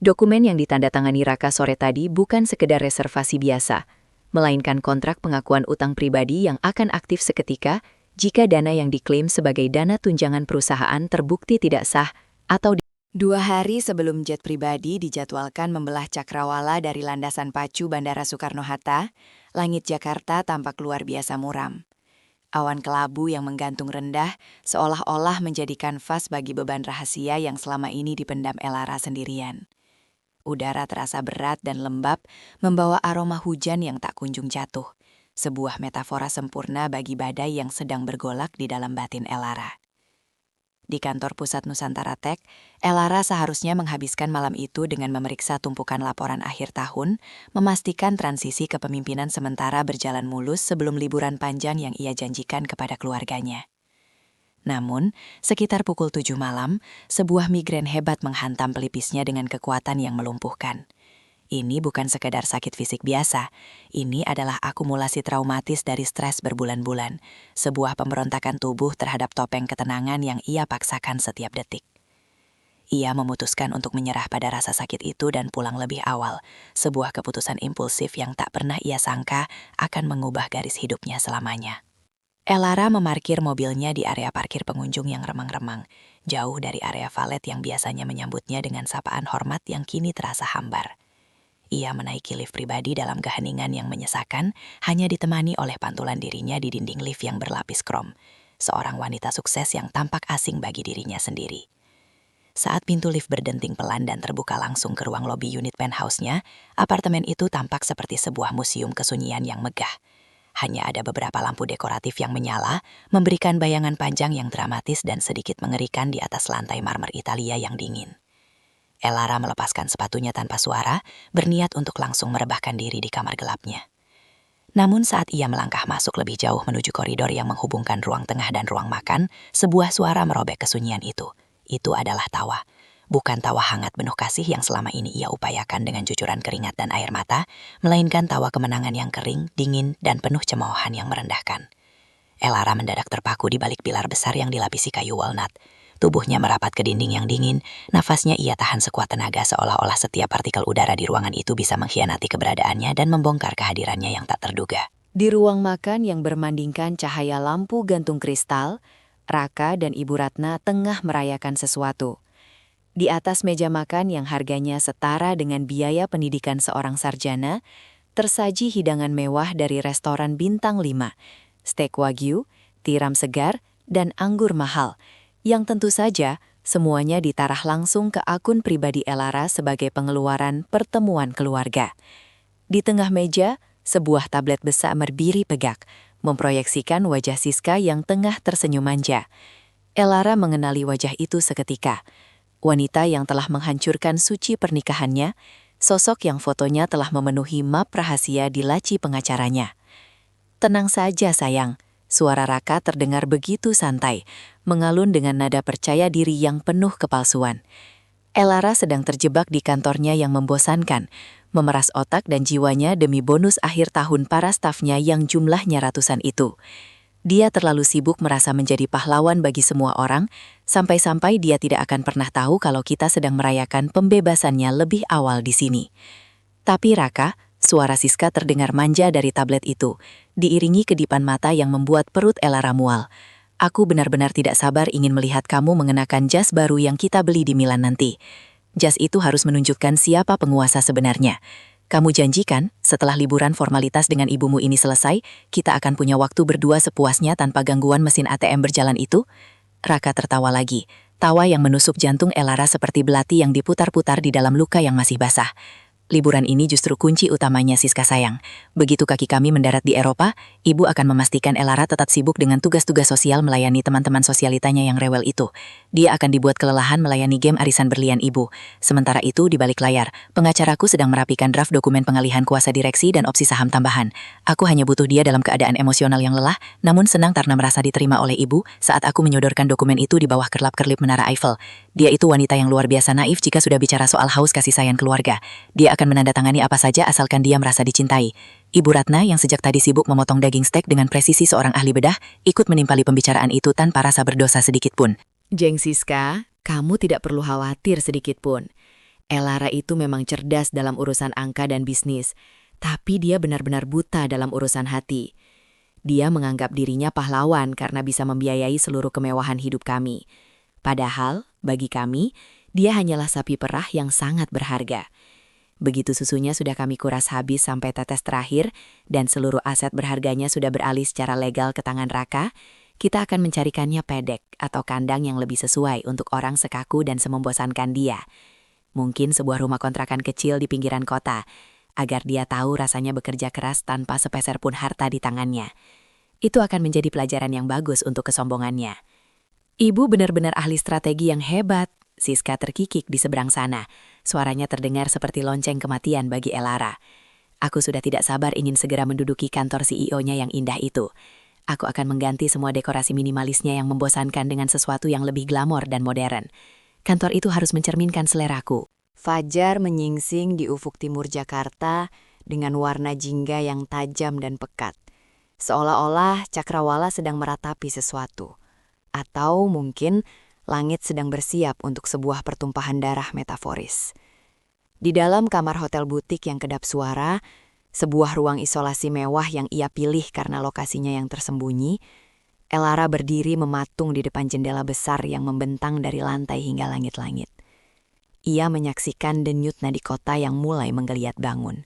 Dokumen yang ditandatangani Raka sore tadi bukan sekedar reservasi biasa, melainkan kontrak pengakuan utang pribadi yang akan aktif seketika jika dana yang diklaim sebagai dana tunjangan perusahaan terbukti tidak sah atau 2 hari sebelum jet pribadi dijadwalkan membelah cakrawala dari landasan pacu Bandara Soekarno-Hatta, langit Jakarta tampak luar biasa muram. Awan kelabu yang menggantung rendah seolah-olah menjadi kanvas bagi beban rahasia yang selama ini dipendam Elara sendirian. Udara terasa berat dan lembab, membawa aroma hujan yang tak kunjung jatuh. Sebuah metafora sempurna bagi badai yang sedang bergolak di dalam batin Elara. Di kantor pusat Nusantara Tech, Elara seharusnya menghabiskan malam itu dengan memeriksa tumpukan laporan akhir tahun, memastikan transisi kepemimpinan sementara berjalan mulus sebelum liburan panjang yang ia janjikan kepada keluarganya. Namun, sekitar pukul 7 malam, sebuah migrain hebat menghantam pelipisnya dengan kekuatan yang melumpuhkan. Ini bukan sekedar sakit fisik biasa, ini adalah akumulasi traumatis dari stres berbulan-bulan, sebuah pemberontakan tubuh terhadap topeng ketenangan yang ia paksakan setiap detik. Ia memutuskan untuk menyerah pada rasa sakit itu dan pulang lebih awal, sebuah keputusan impulsif yang tak pernah ia sangka akan mengubah garis hidupnya selamanya. Elara memarkir mobilnya di area parkir pengunjung yang remang-remang, jauh dari area valet yang biasanya menyambutnya dengan sapaan hormat yang kini terasa hambar. Ia menaiki lift pribadi dalam keheningan yang menyesakan, hanya ditemani oleh pantulan dirinya di dinding lift yang berlapis krom, seorang wanita sukses yang tampak asing bagi dirinya sendiri. Saat pintu lift berdenting pelan dan terbuka langsung ke ruang lobi unit penthouse-nya, apartemen itu tampak seperti sebuah museum kesunyian yang megah. Hanya ada beberapa lampu dekoratif yang menyala, memberikan bayangan panjang yang dramatis dan sedikit mengerikan di atas lantai marmer Italia yang dingin. Elara melepaskan sepatunya tanpa suara, berniat untuk langsung merebahkan diri di kamar gelapnya. Namun saat ia melangkah masuk lebih jauh menuju koridor yang menghubungkan ruang tengah dan ruang makan, sebuah suara merobek kesunyian itu. Itu adalah tawa. Bukan tawa hangat penuh kasih yang selama ini ia upayakan dengan jujuran keringat dan air mata, melainkan tawa kemenangan yang kering, dingin, dan penuh cemoohan yang merendahkan. Elara mendadak terpaku di balik pilar besar yang dilapisi kayu walnut. Tubuhnya merapat ke dinding yang dingin, nafasnya ia tahan sekuat tenaga seolah-olah setiap partikel udara di ruangan itu bisa mengkhianati keberadaannya dan membongkar kehadirannya yang tak terduga. Di ruang makan yang bermandingkan cahaya lampu gantung kristal, Raka dan Ibu Ratna tengah merayakan sesuatu. Di atas meja makan yang harganya setara dengan biaya pendidikan seorang sarjana, tersaji hidangan mewah dari restoran bintang 5, steak wagyu, tiram segar, dan anggur mahal, yang tentu saja semuanya ditarah langsung ke akun pribadi Elara sebagai pengeluaran pertemuan keluarga. Di tengah meja, sebuah tablet besar berdiri tegak, memproyeksikan wajah Siska yang tengah tersenyum manja. Elara mengenali wajah itu seketika. Wanita yang telah menghancurkan suci pernikahannya, sosok yang fotonya telah memenuhi map rahasia di laci pengacaranya. Tenang saja sayang, suara Raka terdengar begitu santai, mengalun dengan nada percaya diri yang penuh kepalsuan. Elara sedang terjebak di kantornya yang membosankan, memeras otak dan jiwanya demi bonus akhir tahun para stafnya yang jumlahnya ratusan itu. Dia terlalu sibuk merasa menjadi pahlawan bagi semua orang, sampai-sampai dia tidak akan pernah tahu kalau kita sedang merayakan pembebasannya lebih awal di sini. Tapi Raka, suara Siska terdengar manja dari tablet itu, diiringi kedipan mata yang membuat perut Elara mual. Aku benar-benar tidak sabar ingin melihat kamu mengenakan jas baru yang kita beli di Milan nanti. Jas itu harus menunjukkan siapa penguasa sebenarnya. Kamu janjikan, setelah liburan formalitas dengan ibumu ini selesai, kita akan punya waktu berdua sepuasnya tanpa gangguan mesin ATM berjalan itu? Raka tertawa lagi, tawa yang menusuk jantung Elara seperti belati yang diputar-putar di dalam luka yang masih basah. Liburan ini justru kunci utamanya Siska sayang. Begitu kaki kami mendarat di Eropa, ibu akan memastikan Elara tetap sibuk dengan tugas-tugas sosial melayani teman-teman sosialitanya yang rewel itu. Dia akan dibuat kelelahan melayani game arisan berlian ibu. Sementara itu di balik layar, pengacaraku sedang merapikan draft dokumen pengalihan kuasa direksi dan opsi saham tambahan. Aku hanya butuh dia dalam keadaan emosional yang lelah, namun senang karena merasa diterima oleh ibu saat aku menyodorkan dokumen itu di bawah kerlap-kerlip Menara Eiffel. Dia itu wanita yang luar biasa naif jika sudah bicara soal haus kasih sayang keluarga. Dia akan menandatangani apa saja asalkan dia merasa dicintai. Ibu Ratna yang sejak tadi sibuk memotong daging steak dengan presisi seorang ahli bedah, ikut menimpali pembicaraan itu tanpa rasa berdosa sedikit pun. Jeng Siska, kamu tidak perlu khawatir sedikit pun. Elara itu memang cerdas dalam urusan angka dan bisnis, tapi dia benar-benar buta dalam urusan hati. Dia menganggap dirinya pahlawan karena bisa membiayai seluruh kemewahan hidup kami. Padahal, bagi kami, dia hanyalah sapi perah yang sangat berharga. Begitu susunya sudah kami kuras habis sampai tetes terakhir dan seluruh aset berharganya sudah beralih secara legal ke tangan Raka, kita akan mencarikannya pedek atau kandang yang lebih sesuai untuk orang sekaku dan semembosankan dia. Mungkin sebuah rumah kontrakan kecil di pinggiran kota, agar dia tahu rasanya bekerja keras tanpa sepeser pun harta di tangannya. Itu akan menjadi pelajaran yang bagus untuk kesombongannya. Ibu benar-benar ahli strategi yang hebat. Siska terkikik di seberang sana. Suaranya terdengar seperti lonceng kematian bagi Elara. Aku sudah tidak sabar ingin segera menduduki kantor CEO-nya yang indah itu. Aku akan mengganti semua dekorasi minimalisnya yang membosankan dengan sesuatu yang lebih glamor dan modern. Kantor itu harus mencerminkan seleraku. Fajar menyingsing di ufuk timur Jakarta dengan warna jingga yang tajam dan pekat. Seolah-olah cakrawala sedang meratapi sesuatu. Atau mungkin langit sedang bersiap untuk sebuah pertumpahan darah metaforis. Di dalam kamar hotel butik yang kedap suara, sebuah ruang isolasi mewah yang ia pilih karena lokasinya yang tersembunyi, Elara berdiri mematung di depan jendela besar yang membentang dari lantai hingga langit-langit. Ia menyaksikan denyut nadi kota yang mulai menggeliat bangun.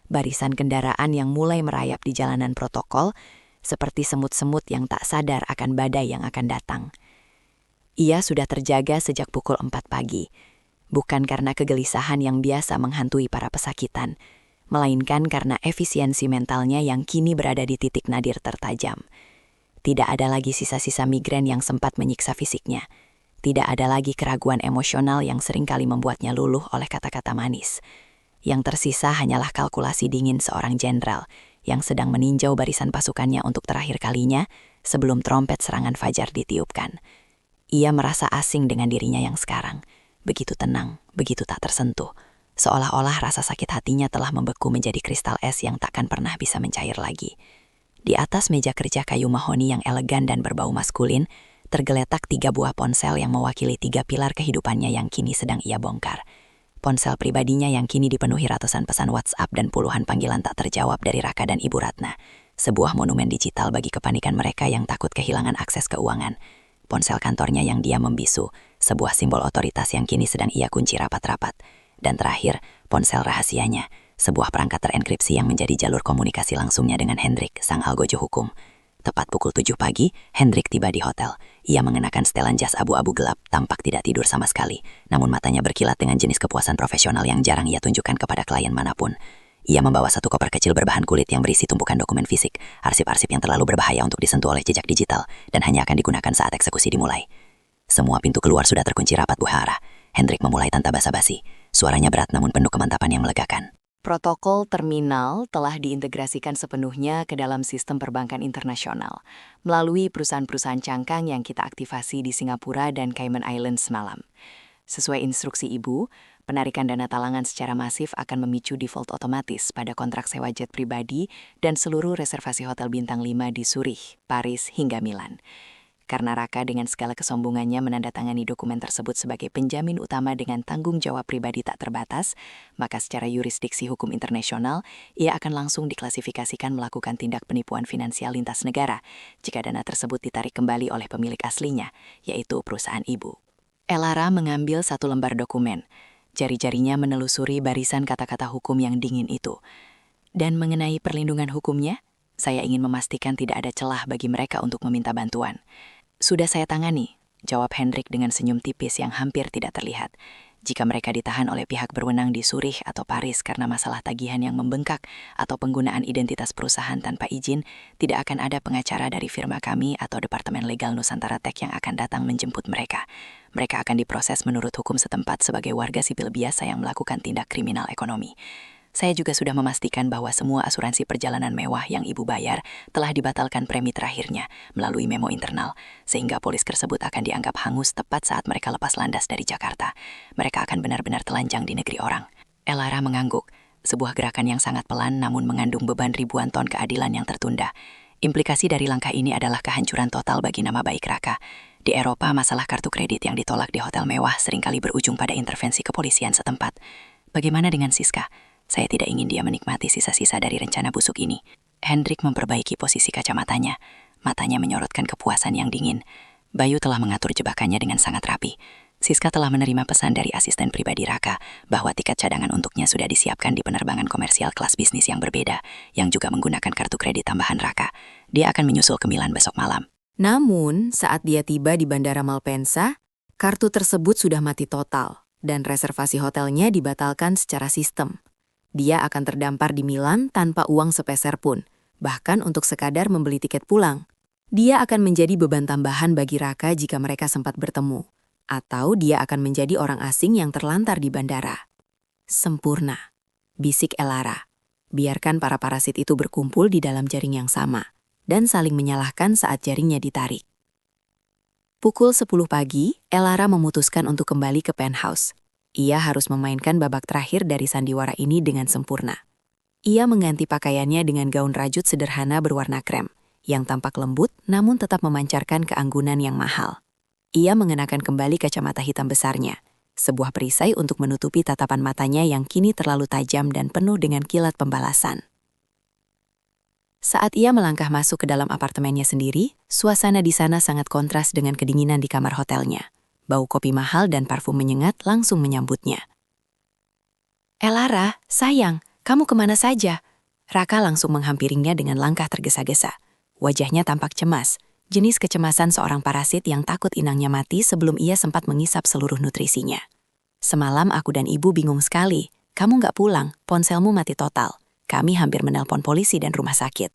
Barisan kendaraan yang mulai merayap di jalanan protokol, seperti semut-semut yang tak sadar akan badai yang akan datang. Ia sudah terjaga sejak pukul 4 pagi, bukan karena kegelisahan yang biasa menghantui para pesakitan, melainkan karena efisiensi mentalnya yang kini berada di titik nadir tertajam. Tidak ada lagi sisa-sisa migrain yang sempat menyiksa fisiknya. Tidak ada lagi keraguan emosional yang seringkali membuatnya luluh oleh kata-kata manis. Yang tersisa hanyalah kalkulasi dingin seorang jenderal yang sedang meninjau barisan pasukannya untuk terakhir kalinya sebelum trompet serangan fajar ditiupkan. Ia merasa asing dengan dirinya yang sekarang. Begitu tenang, begitu tak tersentuh. Seolah-olah rasa sakit hatinya telah membeku menjadi kristal es yang takkan pernah bisa mencair lagi. Di atas meja kerja kayu mahoni yang elegan dan berbau maskulin, tergeletak 3 buah ponsel yang mewakili 3 pilar kehidupannya yang kini sedang ia bongkar. Ponsel pribadinya yang kini dipenuhi ratusan pesan WhatsApp dan puluhan panggilan tak terjawab dari Raka dan Ibu Ratna. Sebuah monumen digital bagi kepanikan mereka yang takut kehilangan akses keuangan. Ponsel kantornya yang dia membisu, sebuah simbol otoritas yang kini sedang ia kunci rapat-rapat. Dan terakhir, ponsel rahasianya, sebuah perangkat terenkripsi yang menjadi jalur komunikasi langsungnya dengan Hendrik, sang algojo hukum. Tepat pukul 7 pagi, Hendrik tiba di hotel. Ia mengenakan setelan jas abu-abu gelap, tampak tidak tidur sama sekali. Namun matanya berkilat dengan jenis kepuasan profesional yang jarang ia tunjukkan kepada klien manapun. Ia membawa 1 koper kecil berbahan kulit yang berisi tumpukan dokumen fisik, arsip-arsip yang terlalu berbahaya untuk disentuh oleh jejak digital, dan hanya akan digunakan saat eksekusi dimulai. Semua pintu keluar sudah terkunci rapat Bu Hara. Hendrik memulai tanpa basa-basi. Suaranya berat namun penuh kemantapan yang melegakan. Protokol terminal telah diintegrasikan sepenuhnya ke dalam sistem perbankan internasional melalui perusahaan-perusahaan cangkang yang kita aktifasi di Singapura dan Cayman Islands semalam. Sesuai instruksi Ibu, penarikan dana talangan secara masif akan memicu default otomatis pada kontrak sewa jet pribadi dan seluruh reservasi hotel bintang 5 di Zurich, Paris, hingga Milan. Karena Raka dengan segala kesombongannya menandatangani dokumen tersebut sebagai penjamin utama dengan tanggung jawab pribadi tak terbatas, maka secara yurisdiksi hukum internasional, ia akan langsung diklasifikasikan melakukan tindak penipuan finansial lintas negara jika dana tersebut ditarik kembali oleh pemilik aslinya, yaitu perusahaan ibu. Elara mengambil 1 lembar dokumen. Jari-jarinya menelusuri barisan kata-kata hukum yang dingin itu. Dan mengenai perlindungan hukumnya, saya ingin memastikan tidak ada celah bagi mereka untuk meminta bantuan. Sudah saya tangani, jawab Hendrik dengan senyum tipis yang hampir tidak terlihat. Jika mereka ditahan oleh pihak berwenang di Zurich atau Paris karena masalah tagihan yang membengkak atau penggunaan identitas perusahaan tanpa izin, tidak akan ada pengacara dari firma kami atau Departemen Legal Nusantara Tech yang akan datang menjemput mereka. Mereka akan diproses menurut hukum setempat sebagai warga sipil biasa yang melakukan tindak kriminal ekonomi. Saya juga sudah memastikan bahwa semua asuransi perjalanan mewah yang Ibu bayar telah dibatalkan premi terakhirnya melalui memo internal, sehingga polis tersebut akan dianggap hangus tepat saat mereka lepas landas dari Jakarta. Mereka akan benar-benar telanjang di negeri orang. Elara mengangguk, sebuah gerakan yang sangat pelan namun mengandung beban ribuan ton keadilan yang tertunda. Implikasi dari langkah ini adalah kehancuran total bagi nama baik Raka. Di Eropa, masalah kartu kredit yang ditolak di hotel mewah seringkali berujung pada intervensi kepolisian setempat. Bagaimana dengan Siska? Saya tidak ingin dia menikmati sisa-sisa dari rencana busuk ini. Hendrik memperbaiki posisi kacamatanya. Matanya menyorotkan kepuasan yang dingin. Bayu telah mengatur jebakannya dengan sangat rapi. Siska telah menerima pesan dari asisten pribadi Raka bahwa tiket cadangan untuknya sudah disiapkan di penerbangan komersial kelas bisnis yang berbeda, yang juga menggunakan kartu kredit tambahan Raka. Dia akan menyusul ke Milan besok malam. Namun, saat dia tiba di Bandara Malpensa, kartu tersebut sudah mati total dan reservasi hotelnya dibatalkan secara sistem. Dia akan terdampar di Milan tanpa uang sepeser pun, bahkan untuk sekadar membeli tiket pulang. Dia akan menjadi beban tambahan bagi Raka jika mereka sempat bertemu, atau dia akan menjadi orang asing yang terlantar di bandara. Sempurna, bisik Elara. Biarkan para parasit itu berkumpul di dalam jaring yang sama, dan saling menyalahkan saat jaringnya ditarik. Pukul 10 pagi, Elara memutuskan untuk kembali ke penthouse. Ia harus memainkan babak terakhir dari sandiwara ini dengan sempurna. Ia mengganti pakaiannya dengan gaun rajut sederhana berwarna krem, yang tampak lembut namun tetap memancarkan keanggunan yang mahal. Ia mengenakan kembali kacamata hitam besarnya, sebuah perisai untuk menutupi tatapan matanya yang kini terlalu tajam dan penuh dengan kilat pembalasan. Saat ia melangkah masuk ke dalam apartemennya sendiri, suasana di sana sangat kontras dengan kedinginan di kamar hotelnya. Bau kopi mahal dan parfum menyengat langsung menyambutnya. "Elara, sayang, kamu kemana saja?" Raka langsung menghampirinya dengan langkah tergesa-gesa. Wajahnya tampak cemas, jenis kecemasan seorang parasit yang takut inangnya mati sebelum ia sempat mengisap seluruh nutrisinya. "Semalam aku dan ibu bingung sekali. Kamu nggak pulang, ponselmu mati total. Kami hampir menelpon polisi dan rumah sakit."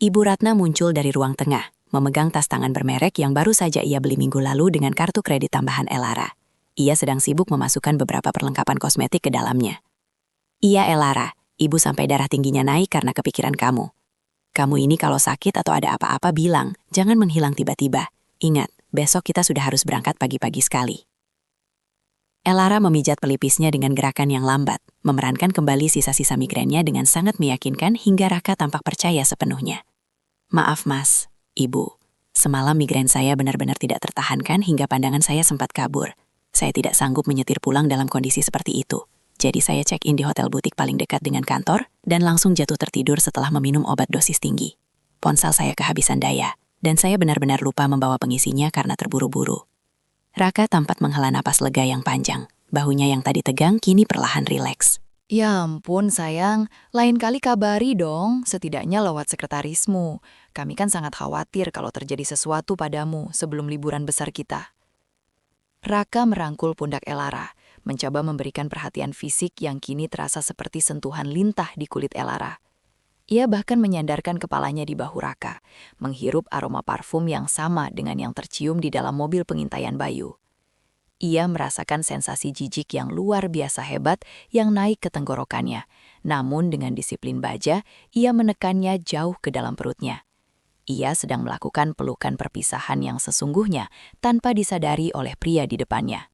Ibu Ratna muncul dari ruang tengah, memegang tas tangan bermerek yang baru saja ia beli minggu lalu dengan kartu kredit tambahan Elara. Ia sedang sibuk memasukkan beberapa perlengkapan kosmetik ke dalamnya. "Iya Elara, ibu sampai darah tingginya naik karena kepikiran kamu. Kamu ini kalau sakit atau ada apa-apa bilang, jangan menghilang tiba-tiba. Ingat, besok kita sudah harus berangkat pagi-pagi sekali." Elara memijat pelipisnya dengan gerakan yang lambat, memerankan kembali sisa-sisa migrennya dengan sangat meyakinkan hingga Raka tampak percaya sepenuhnya. "Maaf mas, ibu. Semalam migren saya benar-benar tidak tertahankan hingga pandangan saya sempat kabur. Saya tidak sanggup menyetir pulang dalam kondisi seperti itu. Jadi saya check-in di hotel butik paling dekat dengan kantor dan langsung jatuh tertidur setelah meminum obat dosis tinggi. Ponsel saya kehabisan daya, dan saya benar-benar lupa membawa pengisinya karena terburu-buru." Raka tampak menghela napas lega yang panjang. Bahunya yang tadi tegang kini perlahan rileks. Ya ampun sayang, lain kali kabari dong, setidaknya lewat sekretarismu. Kami kan sangat khawatir kalau terjadi sesuatu padamu sebelum liburan besar kita. Raka merangkul pundak Elara, mencoba memberikan perhatian fisik yang kini terasa seperti sentuhan lintah di kulit Elara. Ia bahkan menyandarkan kepalanya di bahu Raka, menghirup aroma parfum yang sama dengan yang tercium di dalam mobil pengintaian Bayu. Ia merasakan sensasi jijik yang luar biasa hebat yang naik ke tenggorokannya. Namun dengan disiplin baja, ia menekannya jauh ke dalam perutnya. Ia sedang melakukan pelukan perpisahan yang sesungguhnya tanpa disadari oleh pria di depannya.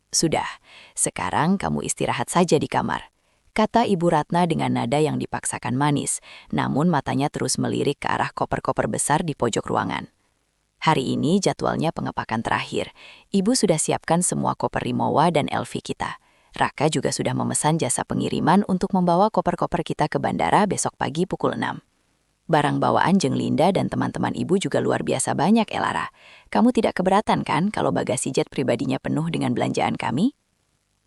"Sudah, sekarang kamu istirahat saja di kamar," kata Ibu Ratna dengan nada yang dipaksakan manis, namun matanya terus melirik ke arah koper-koper besar di pojok ruangan. "Hari ini jadwalnya pengepakan terakhir. Ibu sudah siapkan semua koper Rimowa dan LV kita. Raka juga sudah memesan jasa pengiriman untuk membawa koper-koper kita ke bandara besok pagi pukul 6. Barang bawaan Jeng Linda dan teman-teman ibu juga luar biasa banyak, Elara. Kamu tidak keberatan kan kalau bagasi jet pribadinya penuh dengan belanjaan kami?"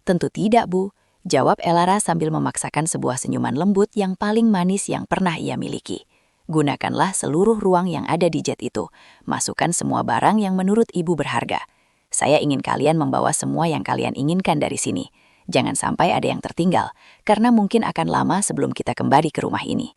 "Tentu tidak, Bu," jawab Elara sambil memaksakan sebuah senyuman lembut yang paling manis yang pernah ia miliki. "Gunakanlah seluruh ruang yang ada di jet itu. Masukkan semua barang yang menurut ibu berharga. Saya ingin kalian membawa semua yang kalian inginkan dari sini. Jangan sampai ada yang tertinggal, karena mungkin akan lama sebelum kita kembali ke rumah ini."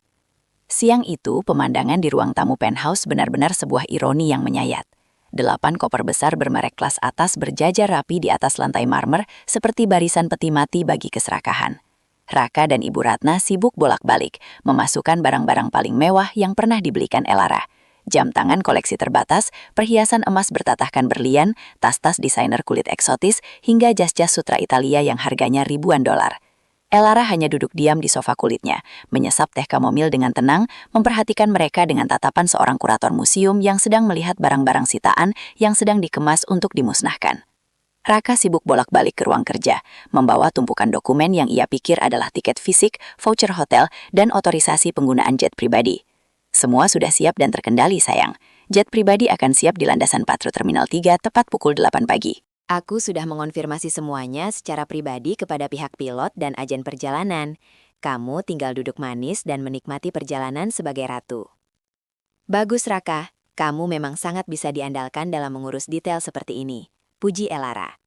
Siang itu, pemandangan di ruang tamu penthouse benar-benar sebuah ironi yang menyayat. 8 koper besar bermerek kelas atas berjajar rapi di atas lantai marmer seperti barisan peti mati bagi keserakahan. Raka dan Ibu Ratna sibuk bolak-balik, memasukkan barang-barang paling mewah yang pernah dibelikan Elara. Jam tangan koleksi terbatas, perhiasan emas bertatahkan berlian, tas-tas desainer kulit eksotis, hingga jas-jas sutra Italia yang harganya ribuan dolar. Elara hanya duduk diam di sofa kulitnya, menyesap teh kamomil dengan tenang, memperhatikan mereka dengan tatapan seorang kurator museum yang sedang melihat barang-barang sitaan yang sedang dikemas untuk dimusnahkan. Raka sibuk bolak-balik ke ruang kerja, membawa tumpukan dokumen yang ia pikir adalah tiket fisik, voucher hotel, dan otorisasi penggunaan jet pribadi. "Semua sudah siap dan terkendali, sayang. Jet pribadi akan siap di landasan Patro Terminal 3 tepat pukul 8 pagi. Aku sudah mengonfirmasi semuanya secara pribadi kepada pihak pilot dan agen perjalanan. Kamu tinggal duduk manis dan menikmati perjalanan sebagai ratu." "Bagus Raka, kamu memang sangat bisa diandalkan dalam mengurus detail seperti ini," puji Elara.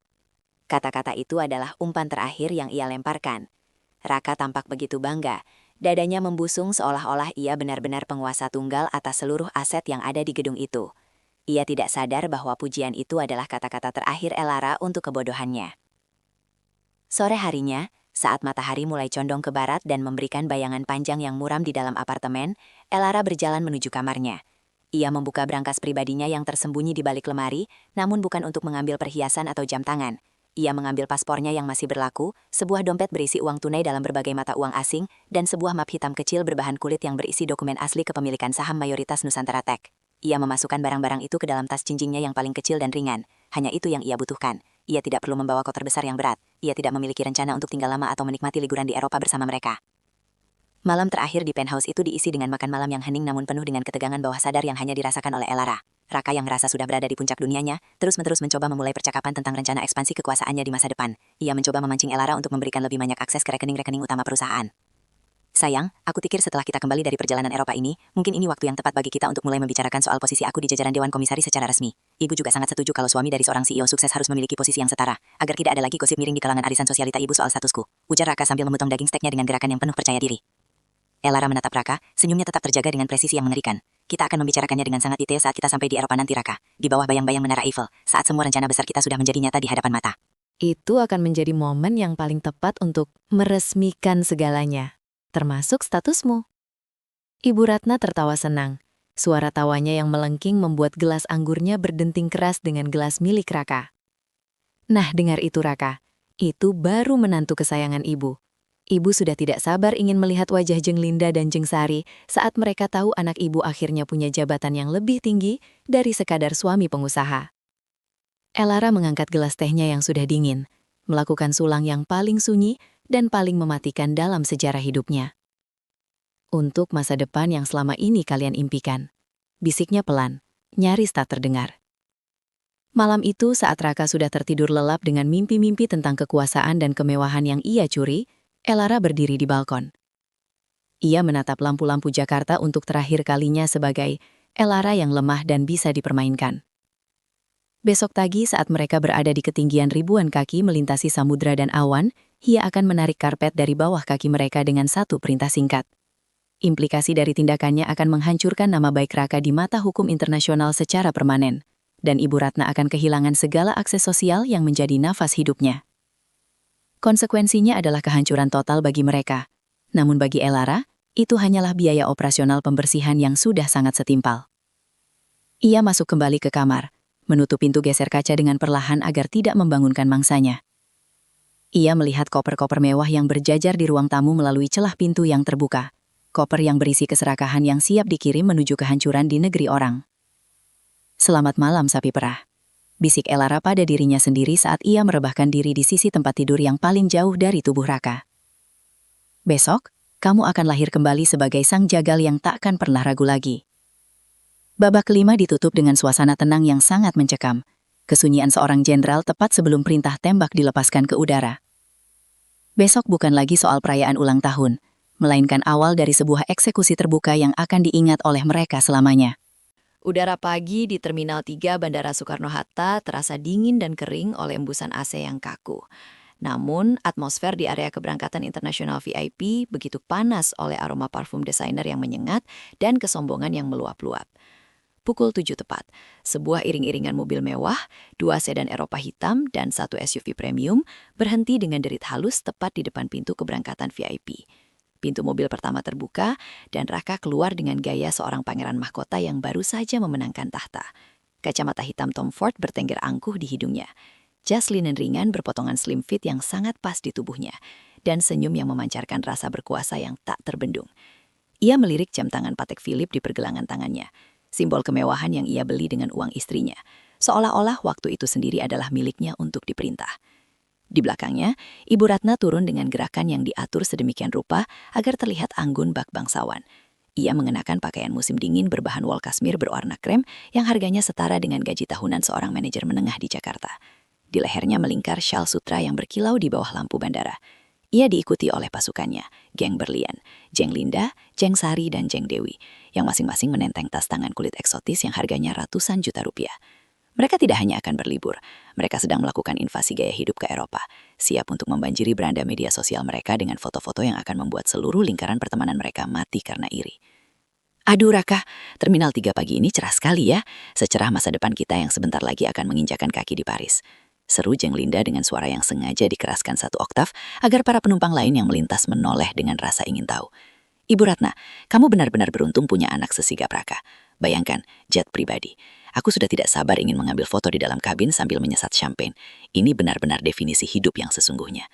Kata-kata itu adalah umpan terakhir yang ia lemparkan. Raka tampak begitu bangga. Dadanya membusung seolah-olah ia benar-benar penguasa tunggal atas seluruh aset yang ada di gedung itu. Ia tidak sadar bahwa pujian itu adalah kata-kata terakhir Elara untuk kebodohannya. Sore harinya, saat matahari mulai condong ke barat dan memberikan bayangan panjang yang muram di dalam apartemen, Elara berjalan menuju kamarnya. Ia membuka brankas pribadinya yang tersembunyi di balik lemari, namun bukan untuk mengambil perhiasan atau jam tangan. Ia mengambil paspornya yang masih berlaku, sebuah dompet berisi uang tunai dalam berbagai mata uang asing, dan sebuah map hitam kecil berbahan kulit yang berisi dokumen asli kepemilikan saham mayoritas Nusantara Tech. Ia memasukkan barang-barang itu ke dalam tas jinjingnya yang paling kecil dan ringan. Hanya itu yang ia butuhkan. Ia tidak perlu membawa koper besar yang berat. Ia tidak memiliki rencana untuk tinggal lama atau menikmati liburan di Eropa bersama mereka. Malam terakhir di penthouse itu diisi dengan makan malam yang hening namun penuh dengan ketegangan bawah sadar yang hanya dirasakan oleh Elara. Raka yang merasa sudah berada di puncak dunianya, terus-menerus mencoba memulai percakapan tentang rencana ekspansi kekuasaannya di masa depan. Ia mencoba memancing Elara untuk memberikan lebih banyak akses ke rekening-rekening utama perusahaan. Sayang, aku pikir setelah kita kembali dari perjalanan Eropa ini, mungkin ini waktu yang tepat bagi kita untuk mulai membicarakan soal posisi aku di jajaran Dewan Komisaris secara resmi. Ibu juga sangat setuju kalau suami dari seorang CEO sukses harus memiliki posisi yang setara, agar tidak ada lagi gosip miring di kalangan arisan sosialita ibu soal statusku. Ujar Raka sambil memotong daging steaknya dengan gerakan yang penuh percaya diri. Elara menatap Raka, senyumnya tetap terjaga dengan presisi yang mengerikan. Kita akan membicarakannya dengan sangat detail saat kita sampai di Eropa nanti Raka, di bawah bayang-bayang Menara Eiffel, saat semua rencana besar kita sudah menjadi nyata di hadapan mata. Itu akan menjadi momen yang paling tepat untuk meresmikan segalanya, termasuk statusmu. Ibu Ratna tertawa senang. Suara tawanya yang melengking membuat gelas anggurnya berdenting keras dengan gelas milik Raka. Nah, dengar itu Raka. Itu baru menantu kesayangan ibu. Ibu sudah tidak sabar ingin melihat wajah Jeng Linda dan Jeng Sari saat mereka tahu anak ibu akhirnya punya jabatan yang lebih tinggi dari sekadar suami pengusaha. Elara mengangkat gelas tehnya yang sudah dingin, melakukan sulang yang paling sunyi dan paling mematikan dalam sejarah hidupnya. Untuk masa depan yang selama ini kalian impikan. Bisiknya pelan, nyaris tak terdengar. Malam itu saat Raka sudah tertidur lelap dengan mimpi-mimpi tentang kekuasaan dan kemewahan yang ia curi, Elara berdiri di balkon. Ia menatap lampu-lampu Jakarta untuk terakhir kalinya sebagai Elara yang lemah dan bisa dipermainkan. Besok pagi saat mereka berada di ketinggian ribuan kaki melintasi samudra dan awan, ia akan menarik karpet dari bawah kaki mereka dengan satu perintah singkat. Implikasi dari tindakannya akan menghancurkan nama baik Raka di mata hukum internasional secara permanen, dan Ibu Ratna akan kehilangan segala akses sosial yang menjadi nafas hidupnya. Konsekuensinya adalah kehancuran total bagi mereka. Namun bagi Elara, itu hanyalah biaya operasional pembersihan yang sudah sangat setimpal. Ia masuk kembali ke kamar, menutup pintu geser kaca dengan perlahan agar tidak membangunkan mangsanya. Ia melihat koper-koper mewah yang berjajar di ruang tamu melalui celah pintu yang terbuka. Koper yang berisi keserakahan yang siap dikirim menuju kehancuran di negeri orang. Selamat malam sapi perah. Bisik Elara pada dirinya sendiri saat ia merebahkan diri di sisi tempat tidur yang paling jauh dari tubuh Raka. Besok, kamu akan lahir kembali sebagai sang jagal yang tak akan pernah ragu lagi. Babak kelima ditutup dengan suasana tenang yang sangat mencekam. Kesunyian seorang jenderal tepat sebelum perintah tembak dilepaskan ke udara. Besok bukan lagi soal perayaan ulang tahun, melainkan awal dari sebuah eksekusi terbuka yang akan diingat oleh mereka selamanya. Udara pagi di Terminal 3 Bandara Soekarno-Hatta terasa dingin dan kering oleh embusan AC yang kaku. Namun, atmosfer di area keberangkatan internasional VIP begitu panas oleh aroma parfum desainer yang menyengat dan kesombongan yang meluap-luap. Pukul 7 tepat, sebuah iring-iringan mobil mewah, 2 sedan Eropa hitam, dan 1 SUV premium berhenti dengan derit halus tepat di depan pintu keberangkatan VIP. Pintu mobil pertama terbuka, dan Raka keluar dengan gaya seorang pangeran mahkota yang baru saja memenangkan tahta. Kacamata hitam Tom Ford bertengger angkuh di hidungnya. Jas linen ringan berpotongan slim fit yang sangat pas di tubuhnya, dan senyum yang memancarkan rasa berkuasa yang tak terbendung. Ia melirik jam tangan Patek Philippe di pergelangan tangannya, simbol kemewahan yang ia beli dengan uang istrinya, seolah-olah waktu itu sendiri adalah miliknya untuk diperintah. Di belakangnya, Ibu Ratna turun dengan gerakan yang diatur sedemikian rupa agar terlihat anggun bak bangsawan. Ia mengenakan pakaian musim dingin berbahan wol kasmir berwarna krem yang harganya setara dengan gaji tahunan seorang manajer menengah di Jakarta. Di lehernya melingkar syal sutra yang berkilau di bawah lampu bandara. Ia diikuti oleh pasukannya, geng berlian, Jeng Linda, Jeng Sari, dan Jeng Dewi, yang masing-masing menenteng tas tangan kulit eksotis yang harganya ratusan juta rupiah. Mereka tidak hanya akan berlibur, mereka sedang melakukan invasi gaya hidup ke Eropa, siap untuk membanjiri beranda media sosial mereka dengan foto-foto yang akan membuat seluruh lingkaran pertemanan mereka mati karena iri. Aduh Raka, Terminal 3 pagi ini cerah sekali ya, secerah masa depan kita yang sebentar lagi akan menginjakan kaki di Paris. Seru Jeng Linda dengan suara yang sengaja dikeraskan 1 oktav agar para penumpang lain yang melintas menoleh dengan rasa ingin tahu. Ibu Ratna, kamu benar-benar beruntung punya anak sesigap Raka. Bayangkan, jet pribadi. Aku sudah tidak sabar ingin mengambil foto di dalam kabin sambil menyesat champagne. Ini benar-benar definisi hidup yang sesungguhnya.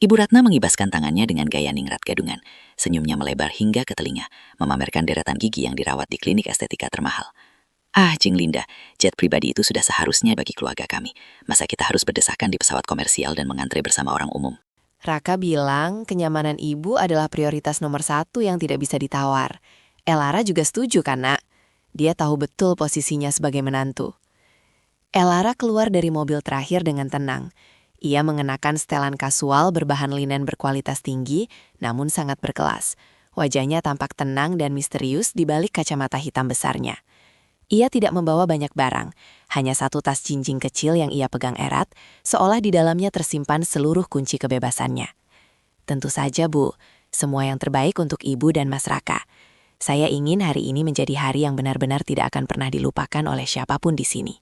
Ibu Ratna mengibaskan tangannya dengan gaya ningrat gadungan. Senyumnya melebar hingga ke telinga, memamerkan deretan gigi yang dirawat di klinik estetika termahal. Ah, Jeng Linda, jet pribadi itu sudah seharusnya bagi keluarga kami. Masa kita harus berdesakan di pesawat komersial dan mengantre bersama orang umum? Raka bilang kenyamanan ibu adalah prioritas nomor 1 yang tidak bisa ditawar. Elara juga setuju kan, Nak? Dia tahu betul posisinya sebagai menantu. Elara keluar dari mobil terakhir dengan tenang. Ia mengenakan setelan kasual berbahan linen berkualitas tinggi, namun sangat berkelas. Wajahnya tampak tenang dan misterius di balik kacamata hitam besarnya. Ia tidak membawa banyak barang, hanya satu tas jinjing kecil yang ia pegang erat, seolah di dalamnya tersimpan seluruh kunci kebebasannya. Tentu saja, Bu, semua yang terbaik untuk Ibu dan Mas Raka. Saya ingin hari ini menjadi hari yang benar-benar tidak akan pernah dilupakan oleh siapapun di sini.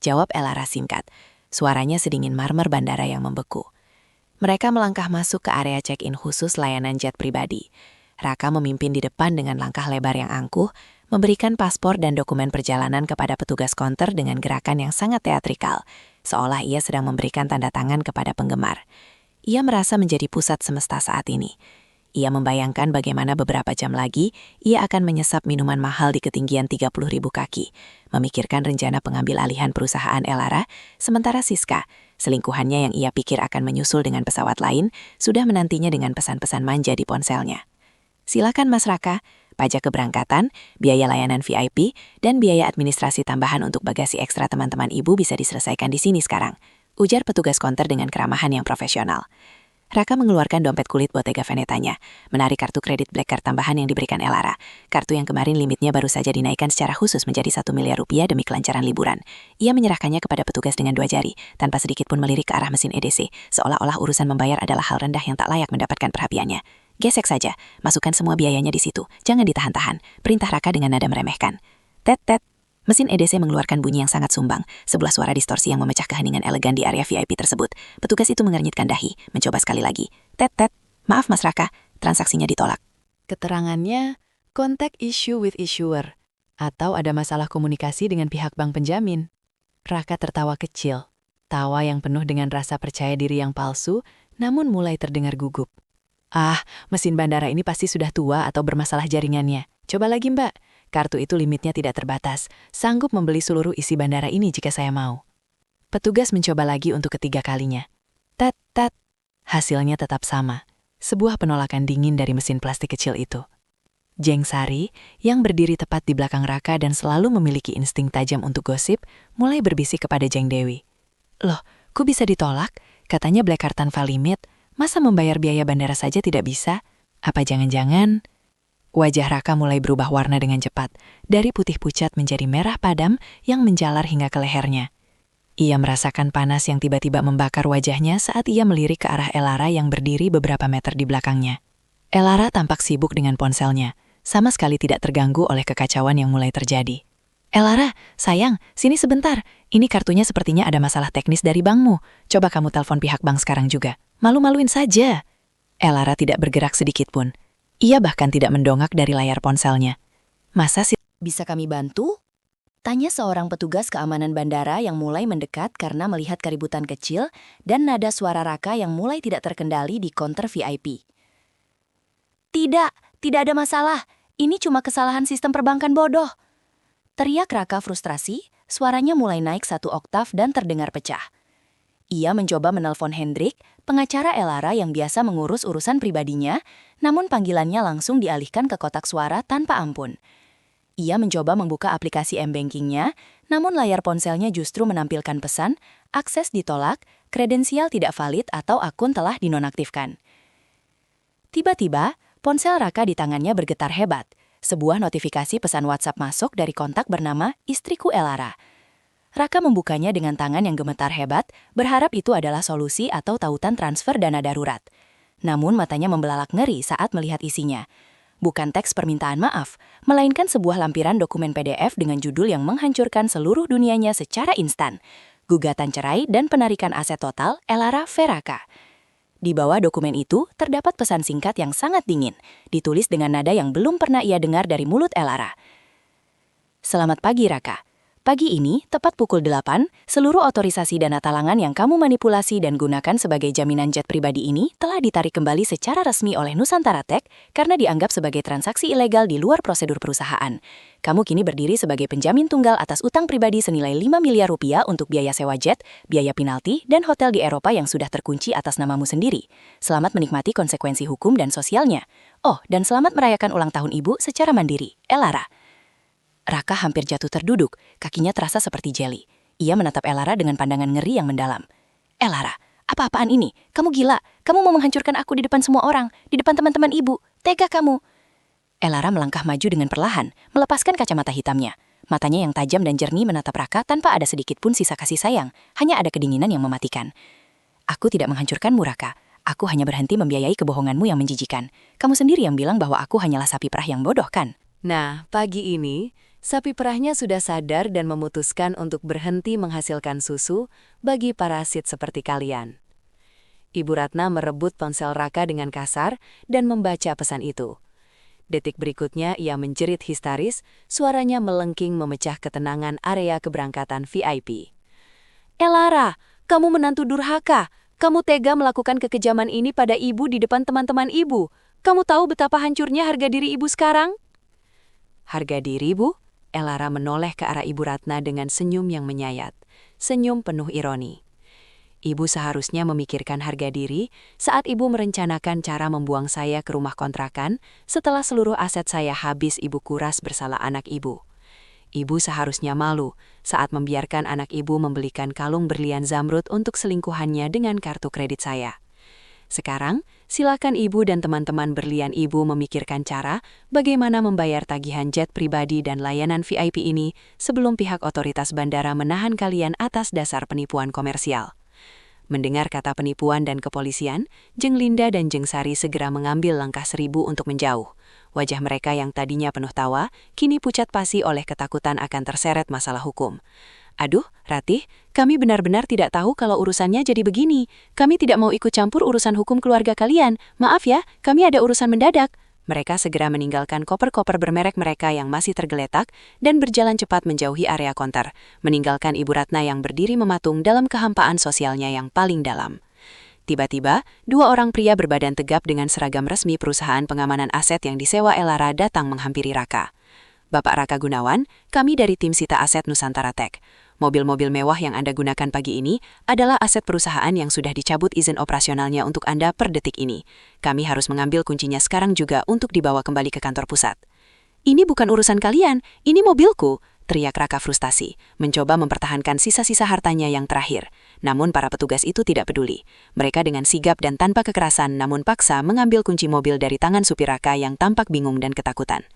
Jawab Elara singkat, suaranya sedingin marmer bandara yang membeku. Mereka melangkah masuk ke area check-in khusus layanan jet pribadi. Raka memimpin di depan dengan langkah lebar yang angkuh, memberikan paspor dan dokumen perjalanan kepada petugas konter dengan gerakan yang sangat teatrikal, seolah ia sedang memberikan tanda tangan kepada penggemar. Ia merasa menjadi pusat semesta saat ini. Ia membayangkan bagaimana beberapa jam lagi ia akan menyesap minuman mahal di ketinggian 30.000 kaki, memikirkan rencana pengambil alihan perusahaan Elara, sementara Siska, selingkuhannya yang ia pikir akan menyusul dengan pesawat lain, sudah menantinya dengan pesan-pesan manja di ponselnya. Silakan Mas Raka, pajak keberangkatan, biaya layanan VIP, dan biaya administrasi tambahan untuk bagasi ekstra teman-teman Ibu bisa diselesaikan di sini sekarang, ujar petugas konter dengan keramahan yang profesional. Raka mengeluarkan dompet kulit Bottega Venetanya, menarik kartu kredit Black Card tambahan yang diberikan Elara. Kartu yang kemarin limitnya baru saja dinaikkan secara khusus menjadi 1 miliar rupiah demi kelancaran liburan. Ia menyerahkannya kepada petugas dengan 2 jari, tanpa sedikit pun melirik ke arah mesin EDC, seolah-olah urusan membayar adalah hal rendah yang tak layak mendapatkan perhatiannya. Gesek saja, masukkan semua biayanya di situ, jangan ditahan-tahan, perintah Raka dengan nada meremehkan. Tet-tet. Mesin EDC mengeluarkan bunyi yang sangat sumbang, sebuah suara distorsi yang memecah keheningan elegan di area VIP tersebut. Petugas itu mengernyitkan dahi, mencoba sekali lagi. Tet-tet. Maaf Mas Raka, transaksinya ditolak. Keterangannya, contact issue with issuer, atau ada masalah komunikasi dengan pihak bank penjamin. Raka tertawa kecil, tawa yang penuh dengan rasa percaya diri yang palsu, namun mulai terdengar gugup. Ah, mesin bandara ini pasti sudah tua atau bermasalah jaringannya. Coba lagi Mbak, kartu itu limitnya tidak terbatas, sanggup membeli seluruh isi bandara ini jika saya mau. Petugas mencoba lagi untuk ketiga kalinya. Tat-tat. Hasilnya tetap sama, sebuah penolakan dingin dari mesin plastik kecil itu. Jeng Sari, yang berdiri tepat di belakang Raka dan selalu memiliki insting tajam untuk gosip, mulai berbisik kepada Jeng Dewi. Loh, kok bisa ditolak? Katanya Black Card tanpa limit. Masa membayar biaya bandara saja tidak bisa? Apa jangan-jangan? Wajah Raka mulai berubah warna dengan cepat, dari putih pucat menjadi merah padam yang menjalar hingga ke lehernya. Ia merasakan panas yang tiba-tiba membakar wajahnya saat ia melirik ke arah Elara yang berdiri beberapa meter di belakangnya. Elara tampak sibuk dengan ponselnya, sama sekali tidak terganggu oleh kekacauan yang mulai terjadi. Elara, sayang, sini sebentar. Ini kartunya sepertinya ada masalah teknis dari bankmu. Coba kamu telepon pihak bank sekarang juga. Malu-maluin saja. Elara tidak bergerak sedikit pun. Ia bahkan tidak mendongak dari layar ponselnya. Masa sih? Bisa kami bantu? Tanya seorang petugas keamanan bandara yang mulai mendekat karena melihat keributan kecil dan nada suara Raka yang mulai tidak terkendali di konter VIP. Tidak ada masalah. Ini cuma kesalahan sistem perbankan bodoh. Teriak Raka frustrasi, suaranya mulai naik 1 oktav dan terdengar pecah. Ia mencoba menelpon Hendrik, pengacara Elara yang biasa mengurus urusan pribadinya, namun panggilannya langsung dialihkan ke kotak suara tanpa ampun. Ia mencoba membuka aplikasi M-Banking-nya, namun layar ponselnya justru menampilkan pesan, akses ditolak, kredensial tidak valid atau akun telah dinonaktifkan. Tiba-tiba, ponsel Raka di tangannya bergetar hebat. Sebuah notifikasi pesan WhatsApp masuk dari kontak bernama Istriku Elara. Raka membukanya dengan tangan yang gemetar hebat, berharap itu adalah solusi atau tautan transfer dana darurat. Namun matanya membelalak ngeri saat melihat isinya. Bukan teks permintaan maaf, melainkan sebuah lampiran dokumen PDF dengan judul yang menghancurkan seluruh dunianya secara instan. Gugatan cerai dan penarikan aset total Elara Veraka. Di bawah dokumen itu terdapat pesan singkat yang sangat dingin, ditulis dengan nada yang belum pernah ia dengar dari mulut Elara. Selamat pagi Raka. Pagi ini, tepat pukul 8, seluruh otorisasi dana talangan yang kamu manipulasi dan gunakan sebagai jaminan jet pribadi ini telah ditarik kembali secara resmi oleh Nusantara Tech karena dianggap sebagai transaksi ilegal di luar prosedur perusahaan. Kamu kini berdiri sebagai penjamin tunggal atas utang pribadi senilai 5 miliar rupiah untuk biaya sewa jet, biaya penalti, dan hotel di Eropa yang sudah terkunci atas namamu sendiri. Selamat menikmati konsekuensi hukum dan sosialnya. Oh, dan selamat merayakan ulang tahun ibu secara mandiri, Elara. Raka hampir jatuh terduduk, kakinya terasa seperti jeli. Ia menatap Elara dengan pandangan ngeri yang mendalam. Elara, apa-apaan ini? Kamu gila. Kamu mau menghancurkan aku di depan semua orang, di depan teman-teman ibu. Tega kamu. Elara melangkah maju dengan perlahan, melepaskan kacamata hitamnya. Matanya yang tajam dan jernih menatap Raka tanpa ada sedikit pun sisa kasih sayang, hanya ada kedinginan yang mematikan. Aku tidak menghancurkanmu, Raka. Aku hanya berhenti membiayai kebohonganmu yang menjijikan. Kamu sendiri yang bilang bahwa aku hanyalah sapi perah yang bodoh, kan? Nah, pagi ini, sapi perahnya sudah sadar dan memutuskan untuk berhenti menghasilkan susu bagi parasit seperti kalian. Ibu Ratna merebut ponsel Raka dengan kasar dan membaca pesan itu. Detik berikutnya ia menjerit histeris, suaranya melengking memecah ketenangan area keberangkatan VIP. Elara, kamu menantu durhaka. Kamu tega melakukan kekejaman ini pada ibu di depan teman-teman ibu. Kamu tahu betapa hancurnya harga diri ibu sekarang? Harga diri, Bu? Elara menoleh ke arah Ibu Ratna dengan senyum yang menyayat, senyum penuh ironi. Ibu seharusnya memikirkan harga diri saat ibu merencanakan cara membuang saya ke rumah kontrakan setelah seluruh aset saya habis ibu kuras bersama anak ibu. Ibu seharusnya malu saat membiarkan anak ibu membelikan kalung berlian zamrud untuk selingkuhannya dengan kartu kredit saya. Sekarang, silakan ibu dan teman-teman berlian ibu memikirkan cara bagaimana membayar tagihan jet pribadi dan layanan VIP ini sebelum pihak otoritas bandara menahan kalian atas dasar penipuan komersial. Mendengar kata penipuan dan kepolisian, Jeng Linda dan Jeng Sari segera mengambil langkah 1000 untuk menjauh. Wajah mereka yang tadinya penuh tawa, kini pucat pasi oleh ketakutan akan terseret masalah hukum. Aduh, Ratih, kami benar-benar tidak tahu kalau urusannya jadi begini. Kami tidak mau ikut campur urusan hukum keluarga kalian. Maaf ya, kami ada urusan mendadak. Mereka segera meninggalkan koper-koper bermerek mereka yang masih tergeletak dan berjalan cepat menjauhi area konter, meninggalkan Ibu Ratna yang berdiri mematung dalam kehampaan sosialnya yang paling dalam. Tiba-tiba, 2 orang pria berbadan tegap dengan seragam resmi perusahaan pengamanan aset yang disewa Elara datang menghampiri Raka. Bapak Raka Gunawan, kami dari tim Sita Aset Nusantara Tech. Mobil-mobil mewah yang Anda gunakan pagi ini adalah aset perusahaan yang sudah dicabut izin operasionalnya untuk Anda per detik ini. Kami harus mengambil kuncinya sekarang juga untuk dibawa kembali ke kantor pusat. Ini bukan urusan kalian, ini mobilku, teriak Raka frustasi, mencoba mempertahankan sisa-sisa hartanya yang terakhir. Namun para petugas itu tidak peduli. Mereka dengan sigap dan tanpa kekerasan namun paksa mengambil kunci mobil dari tangan supir Raka yang tampak bingung dan ketakutan.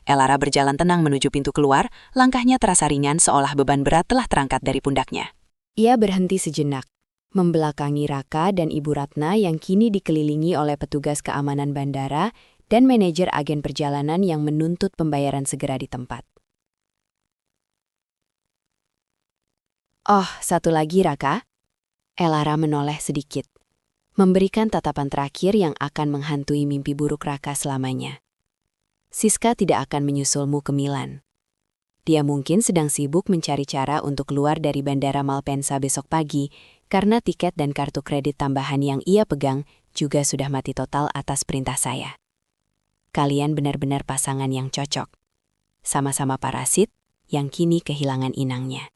Elara berjalan tenang menuju pintu keluar, langkahnya terasa ringan seolah beban berat telah terangkat dari pundaknya. Ia berhenti sejenak, membelakangi Raka dan Ibu Ratna yang kini dikelilingi oleh petugas keamanan bandara dan manajer agen perjalanan yang menuntut pembayaran segera di tempat. Oh, satu lagi Raka. Elara menoleh sedikit, memberikan tatapan terakhir yang akan menghantui mimpi buruk Raka selamanya. Siska tidak akan menyusulmu ke Milan. Dia mungkin sedang sibuk mencari cara untuk keluar dari Bandara Malpensa besok pagi karena tiket dan kartu kredit tambahan yang ia pegang juga sudah mati total atas perintah saya. Kalian benar-benar pasangan yang cocok. Sama-sama parasit yang kini kehilangan inangnya.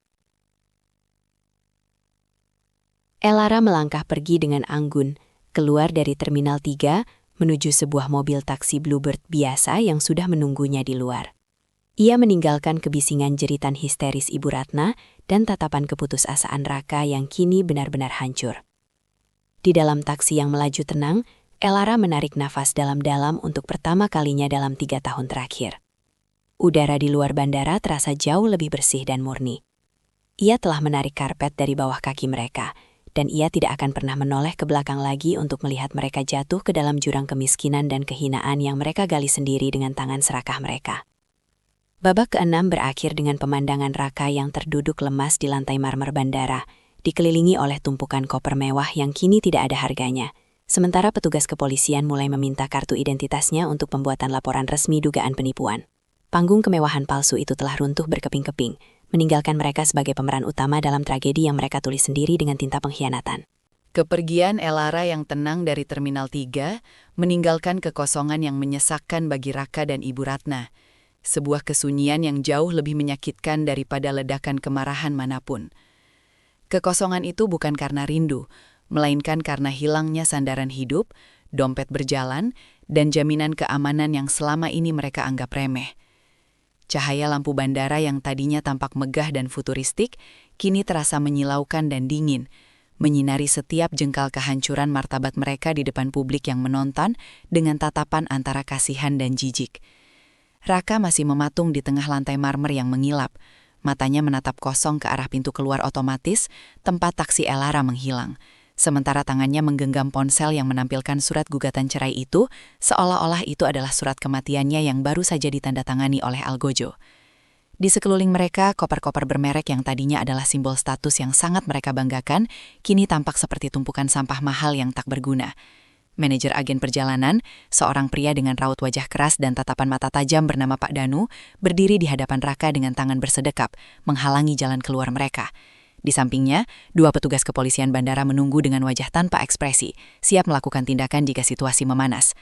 Elara melangkah pergi dengan anggun, keluar dari Terminal 3, menuju sebuah mobil taksi Bluebird biasa yang sudah menunggunya di luar. Ia meninggalkan kebisingan jeritan histeris Ibu Ratna dan tatapan keputusasaan Raka yang kini benar-benar hancur. Di dalam taksi yang melaju tenang, Elara menarik nafas dalam-dalam untuk pertama kalinya dalam 3 tahun terakhir. Udara di luar bandara terasa jauh lebih bersih dan murni. Ia telah menarik karpet dari bawah kaki mereka, dan ia tidak akan pernah menoleh ke belakang lagi untuk melihat mereka jatuh ke dalam jurang kemiskinan dan kehinaan yang mereka gali sendiri dengan tangan serakah mereka. Babak ke-6 berakhir dengan pemandangan Raka yang terduduk lemas di lantai marmer bandara, dikelilingi oleh tumpukan koper mewah yang kini tidak ada harganya, sementara petugas kepolisian mulai meminta kartu identitasnya untuk pembuatan laporan resmi dugaan penipuan. Panggung kemewahan palsu itu telah runtuh berkeping-keping, meninggalkan mereka sebagai pemeran utama dalam tragedi yang mereka tulis sendiri dengan tinta pengkhianatan. Kepergian Elara yang tenang dari Terminal 3 meninggalkan kekosongan yang menyesakkan bagi Raka dan Ibu Ratna. Sebuah kesunyian yang jauh lebih menyakitkan daripada ledakan kemarahan manapun. Kekosongan itu bukan karena rindu, melainkan karena hilangnya sandaran hidup, dompet berjalan, dan jaminan keamanan yang selama ini mereka anggap remeh. Cahaya lampu bandara yang tadinya tampak megah dan futuristik, kini terasa menyilaukan dan dingin, menyinari setiap jengkal kehancuran martabat mereka di depan publik yang menonton dengan tatapan antara kasihan dan jijik. Raka masih mematung di tengah lantai marmer yang mengilap, matanya menatap kosong ke arah pintu keluar otomatis, tempat taksi Elara menghilang. Sementara tangannya menggenggam ponsel yang menampilkan surat gugatan cerai itu, seolah-olah itu adalah surat kematiannya yang baru saja ditandatangani oleh Algojo. Di sekeliling mereka, koper-koper bermerek yang tadinya adalah simbol status yang sangat mereka banggakan, kini tampak seperti tumpukan sampah mahal yang tak berguna. Manajer agen perjalanan, seorang pria dengan raut wajah keras dan tatapan mata tajam bernama Pak Danu, berdiri di hadapan Raka dengan tangan bersedekap, menghalangi jalan keluar mereka. Di sampingnya, 2 petugas kepolisian bandara menunggu dengan wajah tanpa ekspresi, siap melakukan tindakan jika situasi memanas.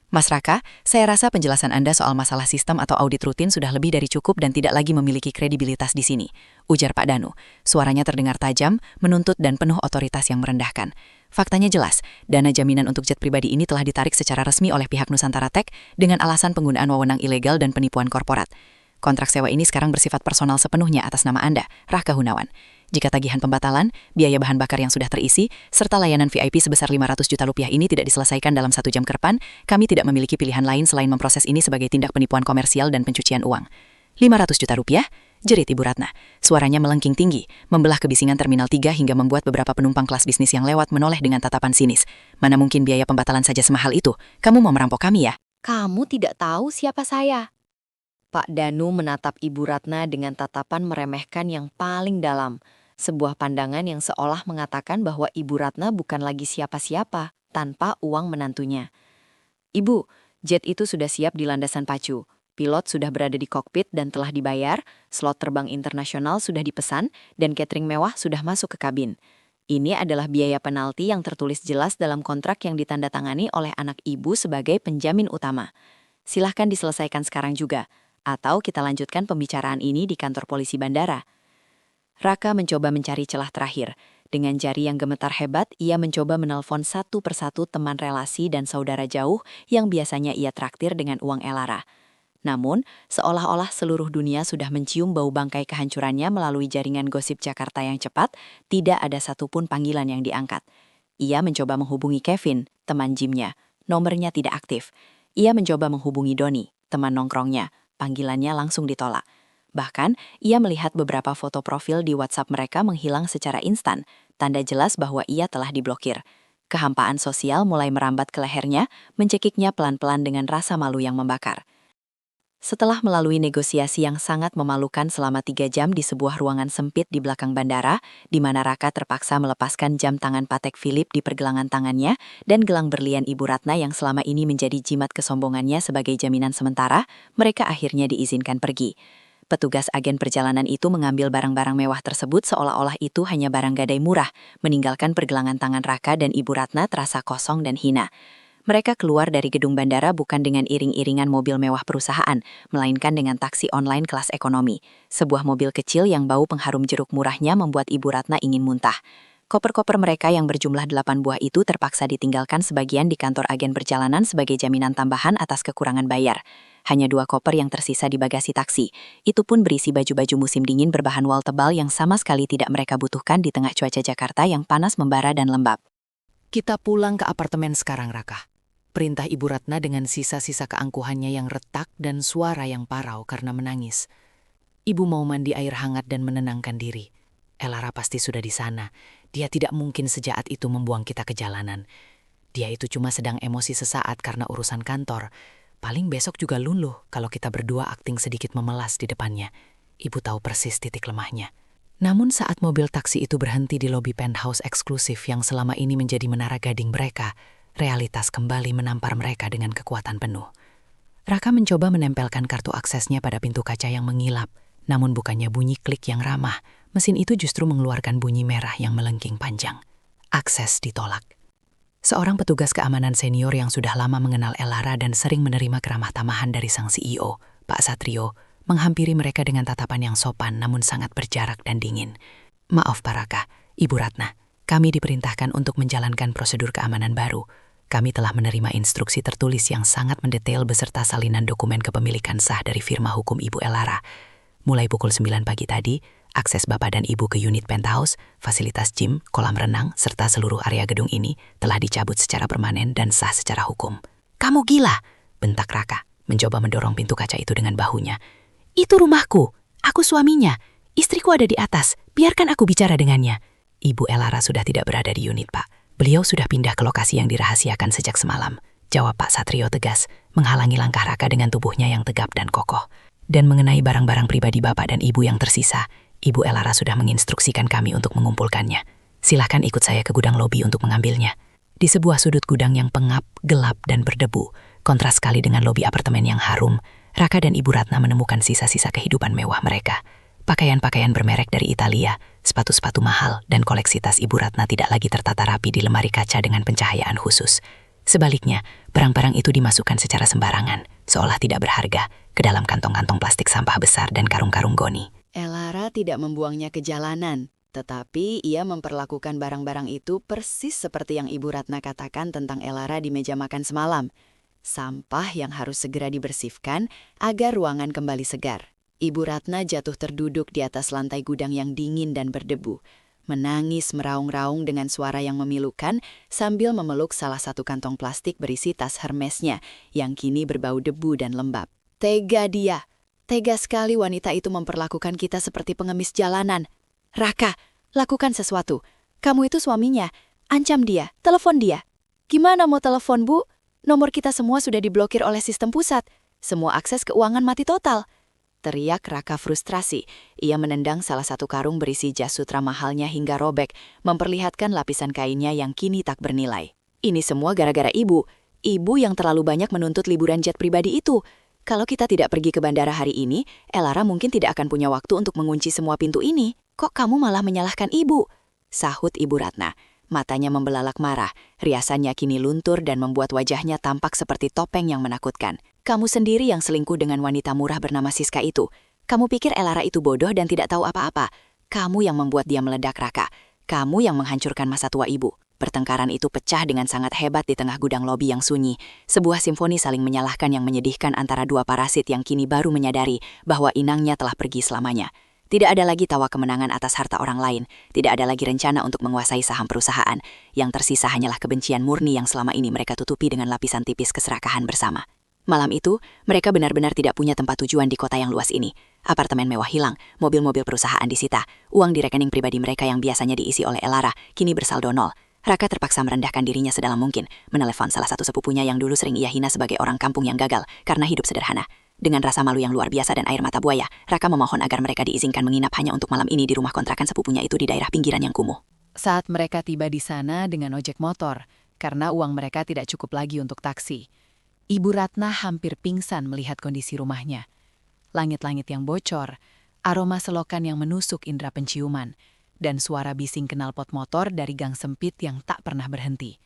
Mas Raka, saya rasa penjelasan Anda soal masalah sistem atau audit rutin sudah lebih dari cukup dan tidak lagi memiliki kredibilitas di sini, ujar Pak Danu. Suaranya terdengar tajam, menuntut dan penuh otoritas yang merendahkan. Faktanya jelas, dana jaminan untuk jet pribadi ini telah ditarik secara resmi oleh pihak Nusantara Tech dengan alasan penggunaan wewenang ilegal dan penipuan korporat. Kontrak sewa ini sekarang bersifat personal sepenuhnya atas nama Anda, Raka Hunawan. Jika tagihan pembatalan, biaya bahan bakar yang sudah terisi, serta layanan VIP sebesar 500 juta rupiah ini tidak diselesaikan dalam 1 jam ke depan, kami tidak memiliki pilihan lain selain memproses ini sebagai tindak penipuan komersial dan pencucian uang. 500 juta rupiah? Jerit Ibu Ratna. Suaranya melengking tinggi, membelah kebisingan Terminal 3 hingga membuat beberapa penumpang kelas bisnis yang lewat menoleh dengan tatapan sinis. Mana mungkin biaya pembatalan saja semahal itu? Kamu mau merampok kami ya? Kamu tidak tahu siapa saya. Pak Danu menatap Ibu Ratna dengan tatapan meremehkan yang paling dalam. Sebuah pandangan yang seolah mengatakan bahwa Ibu Ratna bukan lagi siapa-siapa tanpa uang menantunya. Ibu, jet itu sudah siap di landasan pacu. Pilot sudah berada di kokpit dan telah dibayar, slot terbang internasional sudah dipesan, dan catering mewah sudah masuk ke kabin. Ini adalah biaya penalti yang tertulis jelas dalam kontrak yang ditandatangani oleh anak ibu sebagai penjamin utama. Silahkan diselesaikan sekarang juga, atau kita lanjutkan pembicaraan ini di kantor polisi bandara. Raka mencoba mencari celah terakhir. Dengan jari yang gemetar hebat, ia mencoba menelpon satu persatu teman relasi dan saudara jauh yang biasanya ia traktir dengan uang Elara. Namun, seolah-olah seluruh dunia sudah mencium bau bangkai kehancurannya melalui jaringan gosip Jakarta yang cepat, tidak ada satupun panggilan yang diangkat. Ia mencoba menghubungi Kevin, teman gymnya. Nomornya tidak aktif. Ia mencoba menghubungi Doni, teman nongkrongnya. Panggilannya langsung ditolak. Bahkan, ia melihat beberapa foto profil di WhatsApp mereka menghilang secara instan, tanda jelas bahwa ia telah diblokir. Kehampaan sosial mulai merambat ke lehernya, mencekiknya pelan-pelan dengan rasa malu yang membakar. Setelah melalui negosiasi yang sangat memalukan selama 3 jam di sebuah ruangan sempit di belakang bandara, di mana Raka terpaksa melepaskan jam tangan Patek Philippe di pergelangan tangannya dan gelang berlian Ibu Ratna yang selama ini menjadi jimat kesombongannya sebagai jaminan sementara, mereka akhirnya diizinkan pergi. Petugas agen perjalanan itu mengambil barang-barang mewah tersebut seolah-olah itu hanya barang gadai murah, meninggalkan pergelangan tangan Raka dan Ibu Ratna terasa kosong dan hina. Mereka keluar dari gedung bandara bukan dengan iring-iringan mobil mewah perusahaan, melainkan dengan taksi online kelas ekonomi. Sebuah mobil kecil yang bau pengharum jeruk murahnya membuat Ibu Ratna ingin muntah. Koper-koper mereka yang berjumlah 8 buah itu terpaksa ditinggalkan sebagian di kantor agen perjalanan sebagai jaminan tambahan atas kekurangan bayar. Hanya 2 koper yang tersisa di bagasi taksi. Itu pun berisi baju-baju musim dingin berbahan wol tebal yang sama sekali tidak mereka butuhkan di tengah cuaca Jakarta yang panas membara dan lembab. Kita pulang ke apartemen sekarang, Raka. Perintah Ibu Ratna dengan sisa-sisa keangkuhannya yang retak dan suara yang parau karena menangis. Ibu mau mandi air hangat dan menenangkan diri. Elara pasti sudah di sana. Dia tidak mungkin sejahat itu membuang kita ke jalanan. Dia itu cuma sedang emosi sesaat karena urusan kantor. Paling besok juga luluh kalau kita berdua akting sedikit memelas di depannya. Ibu tahu persis titik lemahnya. Namun saat mobil taksi itu berhenti di lobi penthouse eksklusif yang selama ini menjadi menara gading mereka, realitas kembali menampar mereka dengan kekuatan penuh. Raka mencoba menempelkan kartu aksesnya pada pintu kaca yang mengilap, Namun bukannya bunyi klik yang ramah, mesin itu justru mengeluarkan bunyi merah yang melengking panjang. Akses ditolak. Seorang petugas keamanan senior yang sudah lama mengenal Elara dan sering menerima keramah tamahan dari sang CEO, Pak Satrio, menghampiri mereka dengan tatapan yang sopan namun sangat berjarak dan dingin. Maaf Pak Raka, Ibu Ratna, kami diperintahkan untuk menjalankan prosedur keamanan baru. Kami telah menerima instruksi tertulis yang sangat mendetail beserta salinan dokumen kepemilikan sah dari firma hukum Ibu Elara. Mulai pukul 9 pagi tadi, akses Bapak dan Ibu ke unit penthouse, fasilitas gym, kolam renang, serta seluruh area gedung ini telah dicabut secara permanen dan sah secara hukum. Kamu gila, bentak Raka, mencoba mendorong pintu kaca itu dengan bahunya. Itu rumahku, aku suaminya, istriku ada di atas, biarkan aku bicara dengannya. Ibu Elara sudah tidak berada di unit, Pak. Beliau sudah pindah ke lokasi yang dirahasiakan sejak semalam, jawab Pak Satrio tegas, menghalangi langkah Raka dengan tubuhnya yang tegap dan kokoh. Dan mengenai barang-barang pribadi Bapak dan Ibu yang tersisa, Ibu Elara sudah menginstruksikan kami untuk mengumpulkannya. Silahkan ikut saya ke gudang lobi untuk mengambilnya. Di sebuah sudut gudang yang pengap, gelap, dan berdebu, kontras sekali dengan lobi apartemen yang harum, Raka dan Ibu Ratna menemukan sisa-sisa kehidupan mewah mereka. Pakaian-pakaian bermerek dari Italia, sepatu-sepatu mahal, dan koleksi tas Ibu Ratna tidak lagi tertata rapi di lemari kaca dengan pencahayaan khusus. Sebaliknya, barang-barang itu dimasukkan secara sembarangan, seolah tidak berharga, ke dalam kantong-kantong plastik sampah besar dan karung-karung goni. Elara tidak membuangnya ke jalanan, tetapi ia memperlakukan barang-barang itu persis seperti yang Ibu Ratna katakan tentang Elara di meja makan semalam. Sampah yang harus segera dibersihkan agar ruangan kembali segar. Ibu Ratna jatuh terduduk di atas lantai gudang yang dingin dan berdebu, menangis meraung-raung dengan suara yang memilukan sambil memeluk salah satu kantong plastik berisi tas Hermesnya yang kini berbau debu dan lembab. Tega dia, tega sekali wanita itu memperlakukan kita seperti pengemis jalanan. Raka, lakukan sesuatu. Kamu itu suaminya, ancam dia, telepon dia. Gimana mau telepon, Bu? Nomor kita semua sudah diblokir oleh sistem pusat. Semua akses keuangan mati total. Teriak Raka frustrasi. Ia menendang salah satu karung berisi jas sutra mahalnya hingga robek, memperlihatkan lapisan kainnya yang kini tak bernilai. Ini semua gara-gara ibu. Ibu yang terlalu banyak menuntut liburan jet pribadi itu. Kalau kita tidak pergi ke bandara hari ini, Elara mungkin tidak akan punya waktu untuk mengunci semua pintu ini. Kok kamu malah menyalahkan ibu? Sahut Ibu Ratna. Matanya membelalak marah, riasannya kini luntur dan membuat wajahnya tampak seperti topeng yang menakutkan. Kamu sendiri yang selingkuh dengan wanita murah bernama Siska itu. Kamu pikir Elara itu bodoh dan tidak tahu apa-apa. Kamu yang membuat dia meledak, Raka. Kamu yang menghancurkan masa tua ibu. Pertengkaran itu pecah dengan sangat hebat di tengah gudang lobi yang sunyi. Sebuah simfoni saling menyalahkan yang menyedihkan antara dua parasit yang kini baru menyadari bahwa inangnya telah pergi selamanya. Tidak ada lagi tawa kemenangan atas harta orang lain. Tidak ada lagi rencana untuk menguasai saham perusahaan. Yang tersisa hanyalah kebencian murni yang selama ini mereka tutupi dengan lapisan tipis keserakahan bersama. Malam itu, mereka benar-benar tidak punya tempat tujuan di kota yang luas ini. Apartemen mewah hilang, mobil-mobil perusahaan disita, uang di rekening pribadi mereka yang biasanya diisi oleh Elara kini bersaldo nol. Raka terpaksa merendahkan dirinya sedalam mungkin, menelepon salah satu sepupunya yang dulu sering ia hina sebagai orang kampung yang gagal karena hidup sederhana. Dengan rasa malu yang luar biasa dan air mata buaya, Raka memohon agar mereka diizinkan menginap hanya untuk malam ini di rumah kontrakan sepupunya itu di daerah pinggiran yang kumuh. Saat mereka tiba di sana dengan ojek motor, karena uang mereka tidak cukup lagi untuk taksi, Ibu Ratna hampir pingsan melihat kondisi rumahnya. Langit-langit yang bocor, aroma selokan yang menusuk indera penciuman, dan suara bising knalpot motor dari gang sempit yang tak pernah berhenti.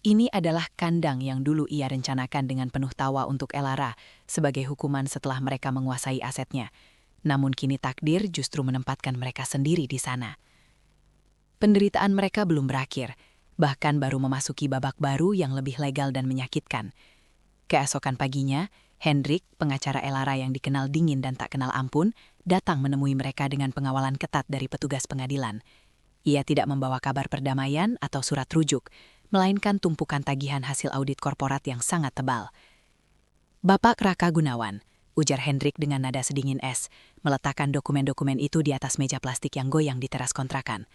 Ini adalah kandang yang dulu ia rencanakan dengan penuh tawa untuk Elara sebagai hukuman setelah mereka menguasai asetnya. Namun kini takdir justru menempatkan mereka sendiri di sana. Penderitaan mereka belum berakhir, bahkan baru memasuki babak baru yang lebih legal dan menyakitkan. Keesokan paginya, Hendrik, pengacara Elara yang dikenal dingin dan tak kenal ampun, datang menemui mereka dengan pengawalan ketat dari petugas pengadilan. Ia tidak membawa kabar perdamaian atau surat rujuk, melainkan tumpukan tagihan hasil audit korporat yang sangat tebal. Bapak Raka Gunawan, ujar Hendrik dengan nada sedingin es, meletakkan dokumen-dokumen itu di atas meja plastik yang goyang di teras kontrakan.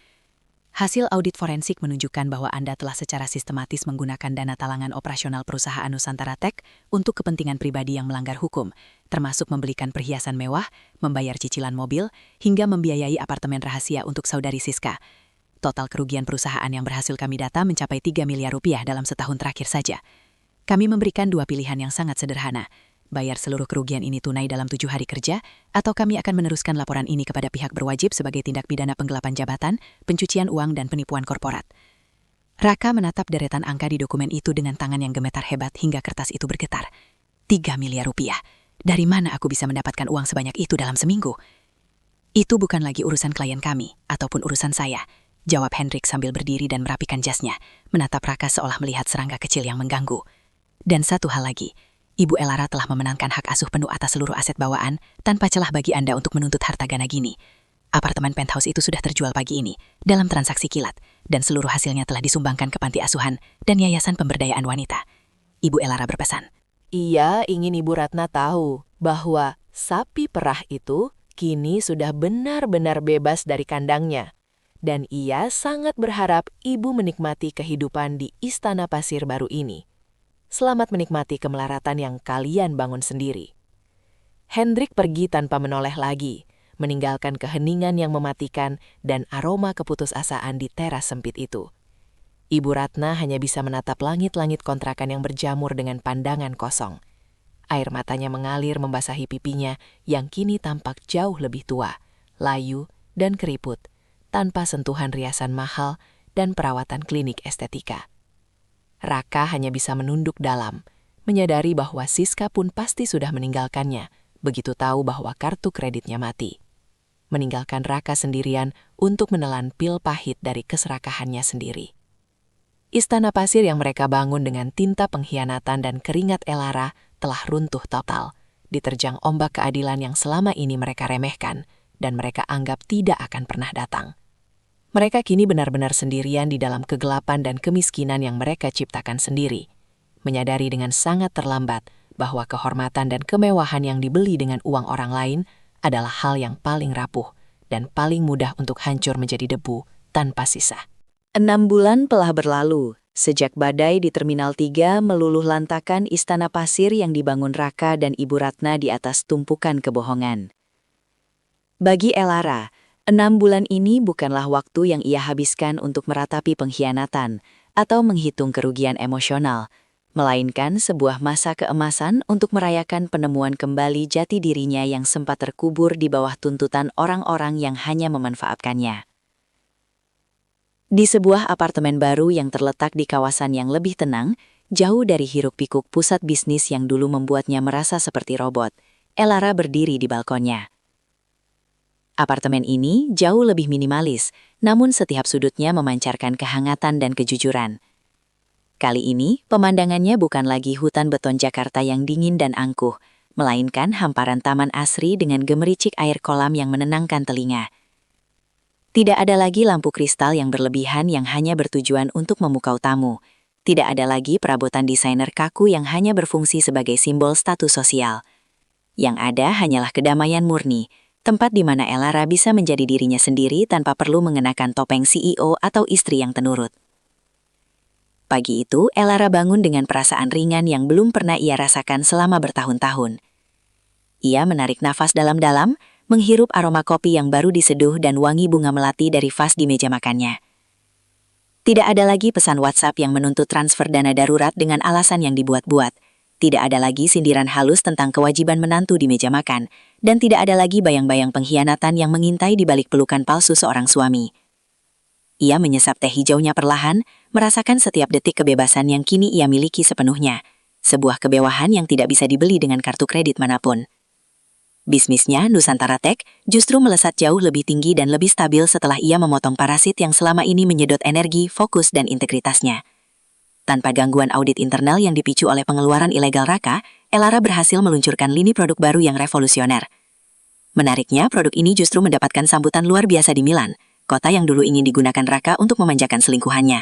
Hasil audit forensik menunjukkan bahwa Anda telah secara sistematis menggunakan dana talangan operasional perusahaan Nusantara Tech untuk kepentingan pribadi yang melanggar hukum, termasuk membelikan perhiasan mewah, membayar cicilan mobil, hingga membiayai apartemen rahasia untuk saudari Siska. Total kerugian perusahaan yang berhasil kami data mencapai 3 miliar rupiah dalam setahun terakhir saja. Kami memberikan dua pilihan yang sangat sederhana. bayar seluruh kerugian ini tunai dalam 7 hari kerja, atau kami akan meneruskan laporan ini kepada pihak berwajib sebagai tindak pidana penggelapan jabatan, pencucian uang, dan penipuan korporat. Raka menatap deretan angka di dokumen itu dengan tangan yang gemetar hebat hingga kertas itu bergetar. 3 miliar rupiah. Dari mana aku bisa mendapatkan uang sebanyak itu dalam seminggu? Itu bukan lagi urusan klien kami, ataupun urusan saya, jawab Hendrik sambil berdiri dan merapikan jasnya, menatap Raka seolah melihat serangga kecil yang mengganggu. Dan satu hal lagi, Ibu Elara telah memenangkan hak asuh penuh atas seluruh aset bawaan tanpa celah bagi Anda untuk menuntut harta gana gini. Apartemen penthouse itu sudah terjual pagi ini dalam transaksi kilat, dan seluruh hasilnya telah disumbangkan ke panti asuhan dan yayasan pemberdayaan wanita. Ibu Elara berpesan. Ia ingin Ibu Ratna tahu bahwa sapi perah itu kini sudah benar-benar bebas dari kandangnya. Dan ia sangat berharap Ibu menikmati kehidupan di Istana Pasir baru ini. Selamat menikmati kemelaratan yang kalian bangun sendiri. Hendrik pergi tanpa menoleh lagi, meninggalkan keheningan yang mematikan dan aroma keputusasaan di teras sempit itu. Ibu Ratna hanya bisa menatap langit-langit kontrakan yang berjamur dengan pandangan kosong. Air matanya mengalir membasahi pipinya yang kini tampak jauh lebih tua, layu, dan keriput, tanpa sentuhan riasan mahal dan perawatan klinik estetika. Raka hanya bisa menunduk dalam, menyadari bahwa Siska pun pasti sudah meninggalkannya, begitu tahu bahwa kartu kreditnya mati. Meninggalkan Raka sendirian untuk menelan pil pahit dari keserakahannya sendiri. Istana Pasir yang mereka bangun dengan tinta pengkhianatan dan keringat Elara telah runtuh total, diterjang ombak keadilan yang selama ini mereka remehkan dan mereka anggap tidak akan pernah datang. Mereka kini benar-benar sendirian di dalam kegelapan dan kemiskinan yang mereka ciptakan sendiri, menyadari dengan sangat terlambat bahwa kehormatan dan kemewahan yang dibeli dengan uang orang lain adalah hal yang paling rapuh dan paling mudah untuk hancur menjadi debu tanpa sisa. 6 bulan telah berlalu, sejak badai di Terminal 3 meluluh lantakan Istana Pasir yang dibangun Raka dan Ibu Ratna di atas tumpukan kebohongan. Bagi Elara, 6 bulan ini bukanlah waktu yang ia habiskan untuk meratapi pengkhianatan atau menghitung kerugian emosional, melainkan sebuah masa keemasan untuk merayakan penemuan kembali jati dirinya yang sempat terkubur di bawah tuntutan orang-orang yang hanya memanfaatkannya. Di sebuah apartemen baru yang terletak di kawasan yang lebih tenang, jauh dari hiruk-pikuk pusat bisnis yang dulu membuatnya merasa seperti robot, Elara berdiri di balkonnya. Apartemen ini jauh lebih minimalis, namun setiap sudutnya memancarkan kehangatan dan kejujuran. Kali ini, pemandangannya bukan lagi hutan beton Jakarta yang dingin dan angkuh, melainkan hamparan taman asri dengan gemericik air kolam yang menenangkan telinga. Tidak ada lagi lampu kristal yang berlebihan yang hanya bertujuan untuk memukau tamu. Tidak ada lagi perabotan desainer kaku yang hanya berfungsi sebagai simbol status sosial. Yang ada hanyalah kedamaian murni, tempat di mana Elara bisa menjadi dirinya sendiri tanpa perlu mengenakan topeng CEO atau istri yang tenurut. Pagi itu, Elara bangun dengan perasaan ringan yang belum pernah ia rasakan selama bertahun-tahun. Ia menarik nafas dalam-dalam, menghirup aroma kopi yang baru diseduh dan wangi bunga melati dari vas di meja makannya. Tidak ada lagi pesan WhatsApp yang menuntut transfer dana darurat dengan alasan yang dibuat-buat. Tidak ada lagi sindiran halus tentang kewajiban menantu di meja makan, dan tidak ada lagi bayang-bayang pengkhianatan yang mengintai di balik pelukan palsu seorang suami. Ia menyesap teh hijaunya perlahan, merasakan setiap detik kebebasan yang kini ia miliki sepenuhnya, sebuah kemewahan yang tidak bisa dibeli dengan kartu kredit manapun. Bisnisnya, Nusantara Tech, justru melesat jauh lebih tinggi dan lebih stabil setelah ia memotong parasit yang selama ini menyedot energi, fokus, dan integritasnya. Tanpa gangguan audit internal yang dipicu oleh pengeluaran ilegal Raka, Elara berhasil meluncurkan lini produk baru yang revolusioner. Menariknya, produk ini justru mendapatkan sambutan luar biasa di Milan, kota yang dulu ingin digunakan Raka untuk memanjakan selingkuhannya.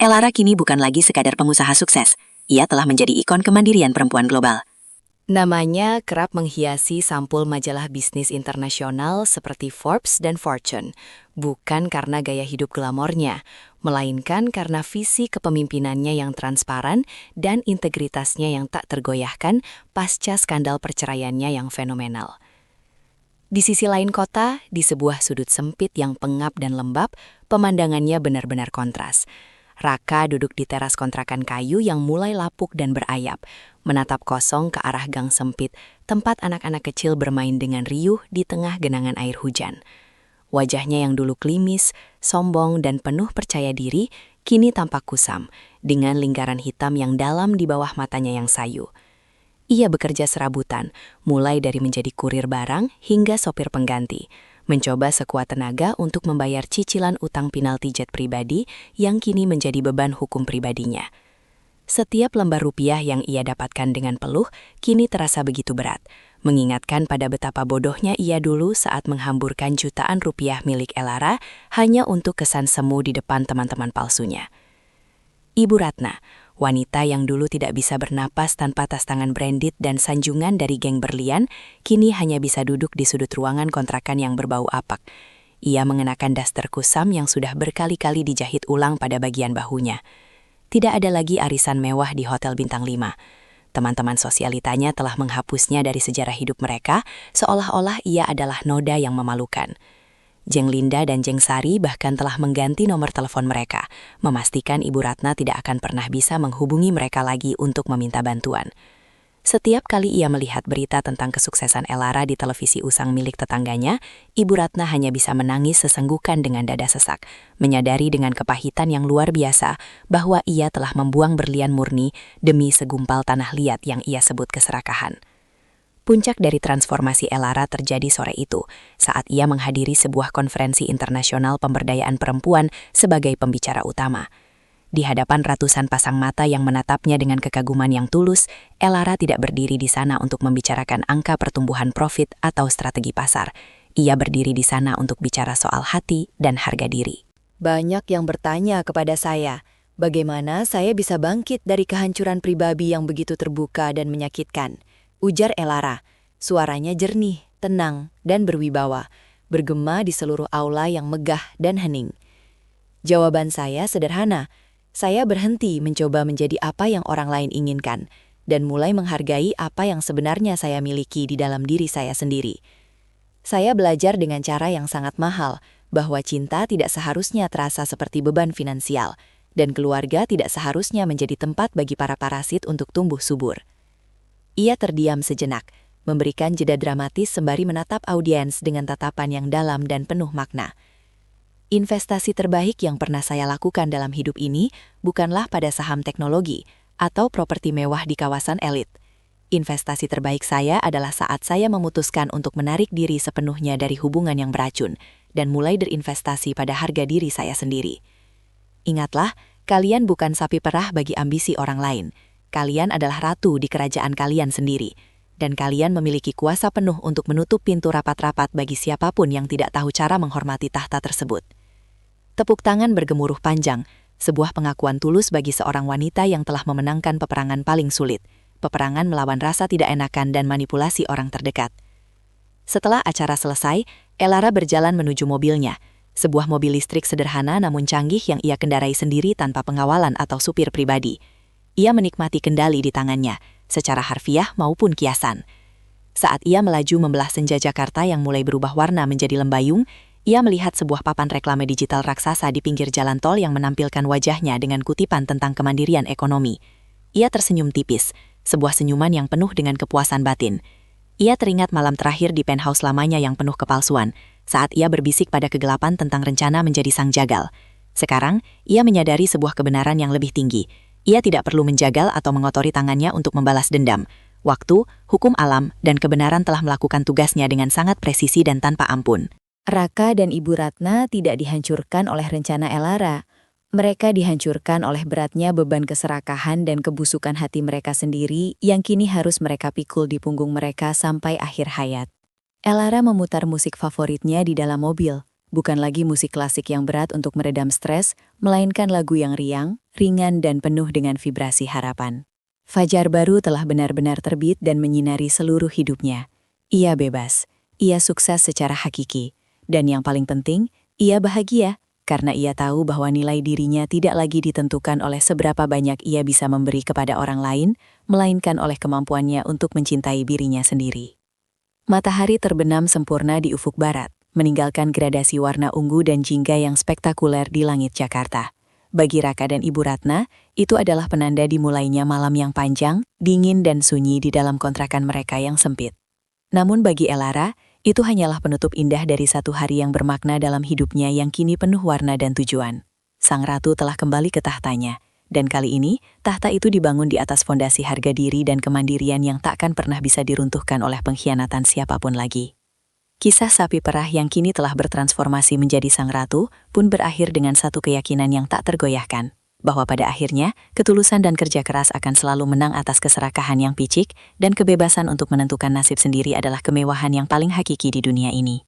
Elara kini bukan lagi sekadar pengusaha sukses, ia telah menjadi ikon kemandirian perempuan global. Namanya kerap menghiasi sampul majalah bisnis internasional seperti Forbes dan Fortune, bukan karena gaya hidup glamornya, melainkan karena visi kepemimpinannya yang transparan dan integritasnya yang tak tergoyahkan pasca skandal perceraiannya yang fenomenal. Di sisi lain kota, di sebuah sudut sempit yang pengap dan lembab, pemandangannya benar-benar kontras. Raka duduk di teras kontrakan kayu yang mulai lapuk dan berayap, menatap kosong ke arah gang sempit, tempat anak-anak kecil bermain dengan riuh di tengah genangan air hujan. Wajahnya yang dulu klimis, sombong, dan penuh percaya diri, kini tampak kusam, dengan lingkaran hitam yang dalam di bawah matanya yang sayu. Ia bekerja serabutan, mulai dari menjadi kurir barang hingga sopir pengganti, mencoba sekuat tenaga untuk membayar cicilan utang penalti jet pribadi yang kini menjadi beban hukum pribadinya. Setiap lembar rupiah yang ia dapatkan dengan peluh kini terasa begitu berat, mengingatkan pada betapa bodohnya ia dulu saat menghamburkan jutaan rupiah milik Elara hanya untuk kesan semu di depan teman-teman palsunya. Ibu Ratna, wanita yang dulu tidak bisa bernapas tanpa tas tangan branded dan sanjungan dari geng berlian, kini hanya bisa duduk di sudut ruangan kontrakan yang berbau apak. Ia mengenakan daster kusam yang sudah berkali-kali dijahit ulang pada bagian bahunya. Tidak ada lagi arisan mewah di Hotel Bintang 5. Teman-teman sosialitanya telah menghapusnya dari sejarah hidup mereka, seolah-olah ia adalah noda yang memalukan. Jeng Linda dan Jeng Sari bahkan telah mengganti nomor telepon mereka, memastikan Ibu Ratna tidak akan pernah bisa menghubungi mereka lagi untuk meminta bantuan. Setiap kali ia melihat berita tentang kesuksesan Elara di televisi usang milik tetangganya, Ibu Ratna hanya bisa menangis sesenggukan dengan dada sesak, menyadari dengan kepahitan yang luar biasa bahwa ia telah membuang berlian murni demi segumpal tanah liat yang ia sebut keserakahan. Puncak dari transformasi Elara terjadi sore itu, saat ia menghadiri sebuah konferensi internasional pemberdayaan perempuan sebagai pembicara utama. Di hadapan ratusan pasang mata yang menatapnya dengan kekaguman yang tulus, Elara tidak berdiri di sana untuk membicarakan angka pertumbuhan profit atau strategi pasar. Ia berdiri di sana untuk bicara soal hati dan harga diri. Banyak yang bertanya kepada saya, bagaimana saya bisa bangkit dari kehancuran pribadi yang begitu terbuka dan menyakitkan. Ujar Elara, suaranya jernih, tenang, dan berwibawa, bergema di seluruh aula yang megah dan hening. Jawaban saya sederhana, saya berhenti mencoba menjadi apa yang orang lain inginkan, dan mulai menghargai apa yang sebenarnya saya miliki di dalam diri saya sendiri. Saya belajar dengan cara yang sangat mahal, bahwa cinta tidak seharusnya terasa seperti beban finansial, dan keluarga tidak seharusnya menjadi tempat bagi para parasit untuk tumbuh subur. Ia terdiam sejenak, memberikan jeda dramatis sembari menatap audiens dengan tatapan yang dalam dan penuh makna. Investasi terbaik yang pernah saya lakukan dalam hidup ini bukanlah pada saham teknologi atau properti mewah di kawasan elit. Investasi terbaik saya adalah saat saya memutuskan untuk menarik diri sepenuhnya dari hubungan yang beracun dan mulai berinvestasi pada harga diri saya sendiri. Ingatlah, kalian bukan sapi perah bagi ambisi orang lain. Kalian adalah ratu di kerajaan kalian sendiri, dan kalian memiliki kuasa penuh untuk menutup pintu rapat-rapat bagi siapapun yang tidak tahu cara menghormati tahta tersebut. Tepuk tangan bergemuruh panjang, sebuah pengakuan tulus bagi seorang wanita yang telah memenangkan peperangan paling sulit, peperangan melawan rasa tidak enakan dan manipulasi orang terdekat. Setelah acara selesai, Elara berjalan menuju mobilnya, sebuah mobil listrik sederhana namun canggih yang ia kendarai sendiri tanpa pengawalan atau supir pribadi. Ia menikmati kendali di tangannya, secara harfiah maupun kiasan. Saat ia melaju membelah senja Jakarta yang mulai berubah warna menjadi lembayung, ia melihat sebuah papan reklame digital raksasa di pinggir jalan tol yang menampilkan wajahnya dengan kutipan tentang kemandirian ekonomi. Ia tersenyum tipis, sebuah senyuman yang penuh dengan kepuasan batin. Ia teringat malam terakhir di penthouse lamanya yang penuh kepalsuan, saat ia berbisik pada kegelapan tentang rencana menjadi sang jagal. Sekarang, ia menyadari sebuah kebenaran yang lebih tinggi. Ia tidak perlu menjagal atau mengotori tangannya untuk membalas dendam. Waktu, hukum alam, dan kebenaran telah melakukan tugasnya dengan sangat presisi dan tanpa ampun. Raka dan Ibu Ratna tidak dihancurkan oleh rencana Elara. Mereka dihancurkan oleh beratnya beban keserakahan dan kebusukan hati mereka sendiri yang kini harus mereka pikul di punggung mereka sampai akhir hayat. Elara memutar musik favoritnya di dalam mobil. Bukan lagi musik klasik yang berat untuk meredam stres, melainkan lagu yang riang, ringan dan penuh dengan vibrasi harapan. Fajar baru telah benar-benar terbit dan menyinari seluruh hidupnya. Ia bebas, ia sukses secara hakiki, dan yang paling penting, ia bahagia karena ia tahu bahwa nilai dirinya tidak lagi ditentukan oleh seberapa banyak ia bisa memberi kepada orang lain, melainkan oleh kemampuannya untuk mencintai dirinya sendiri. Matahari terbenam sempurna di ufuk barat, meninggalkan gradasi warna ungu dan jingga yang spektakuler di langit Jakarta. Bagi Raka dan Ibu Ratna, itu adalah penanda dimulainya malam yang panjang, dingin dan sunyi di dalam kontrakan mereka yang sempit. Namun bagi Elara, itu hanyalah penutup indah dari satu hari yang bermakna dalam hidupnya yang kini penuh warna dan tujuan. Sang ratu telah kembali ke tahtanya, dan kali ini, tahta itu dibangun di atas fondasi harga diri dan kemandirian yang takkan pernah bisa diruntuhkan oleh pengkhianatan siapapun lagi. Kisah sapi perah yang kini telah bertransformasi menjadi sang ratu pun berakhir dengan satu keyakinan yang tak tergoyahkan, bahwa pada akhirnya, ketulusan dan kerja keras akan selalu menang atas keserakahan yang picik dan kebebasan untuk menentukan nasib sendiri adalah kemewahan yang paling hakiki di dunia ini.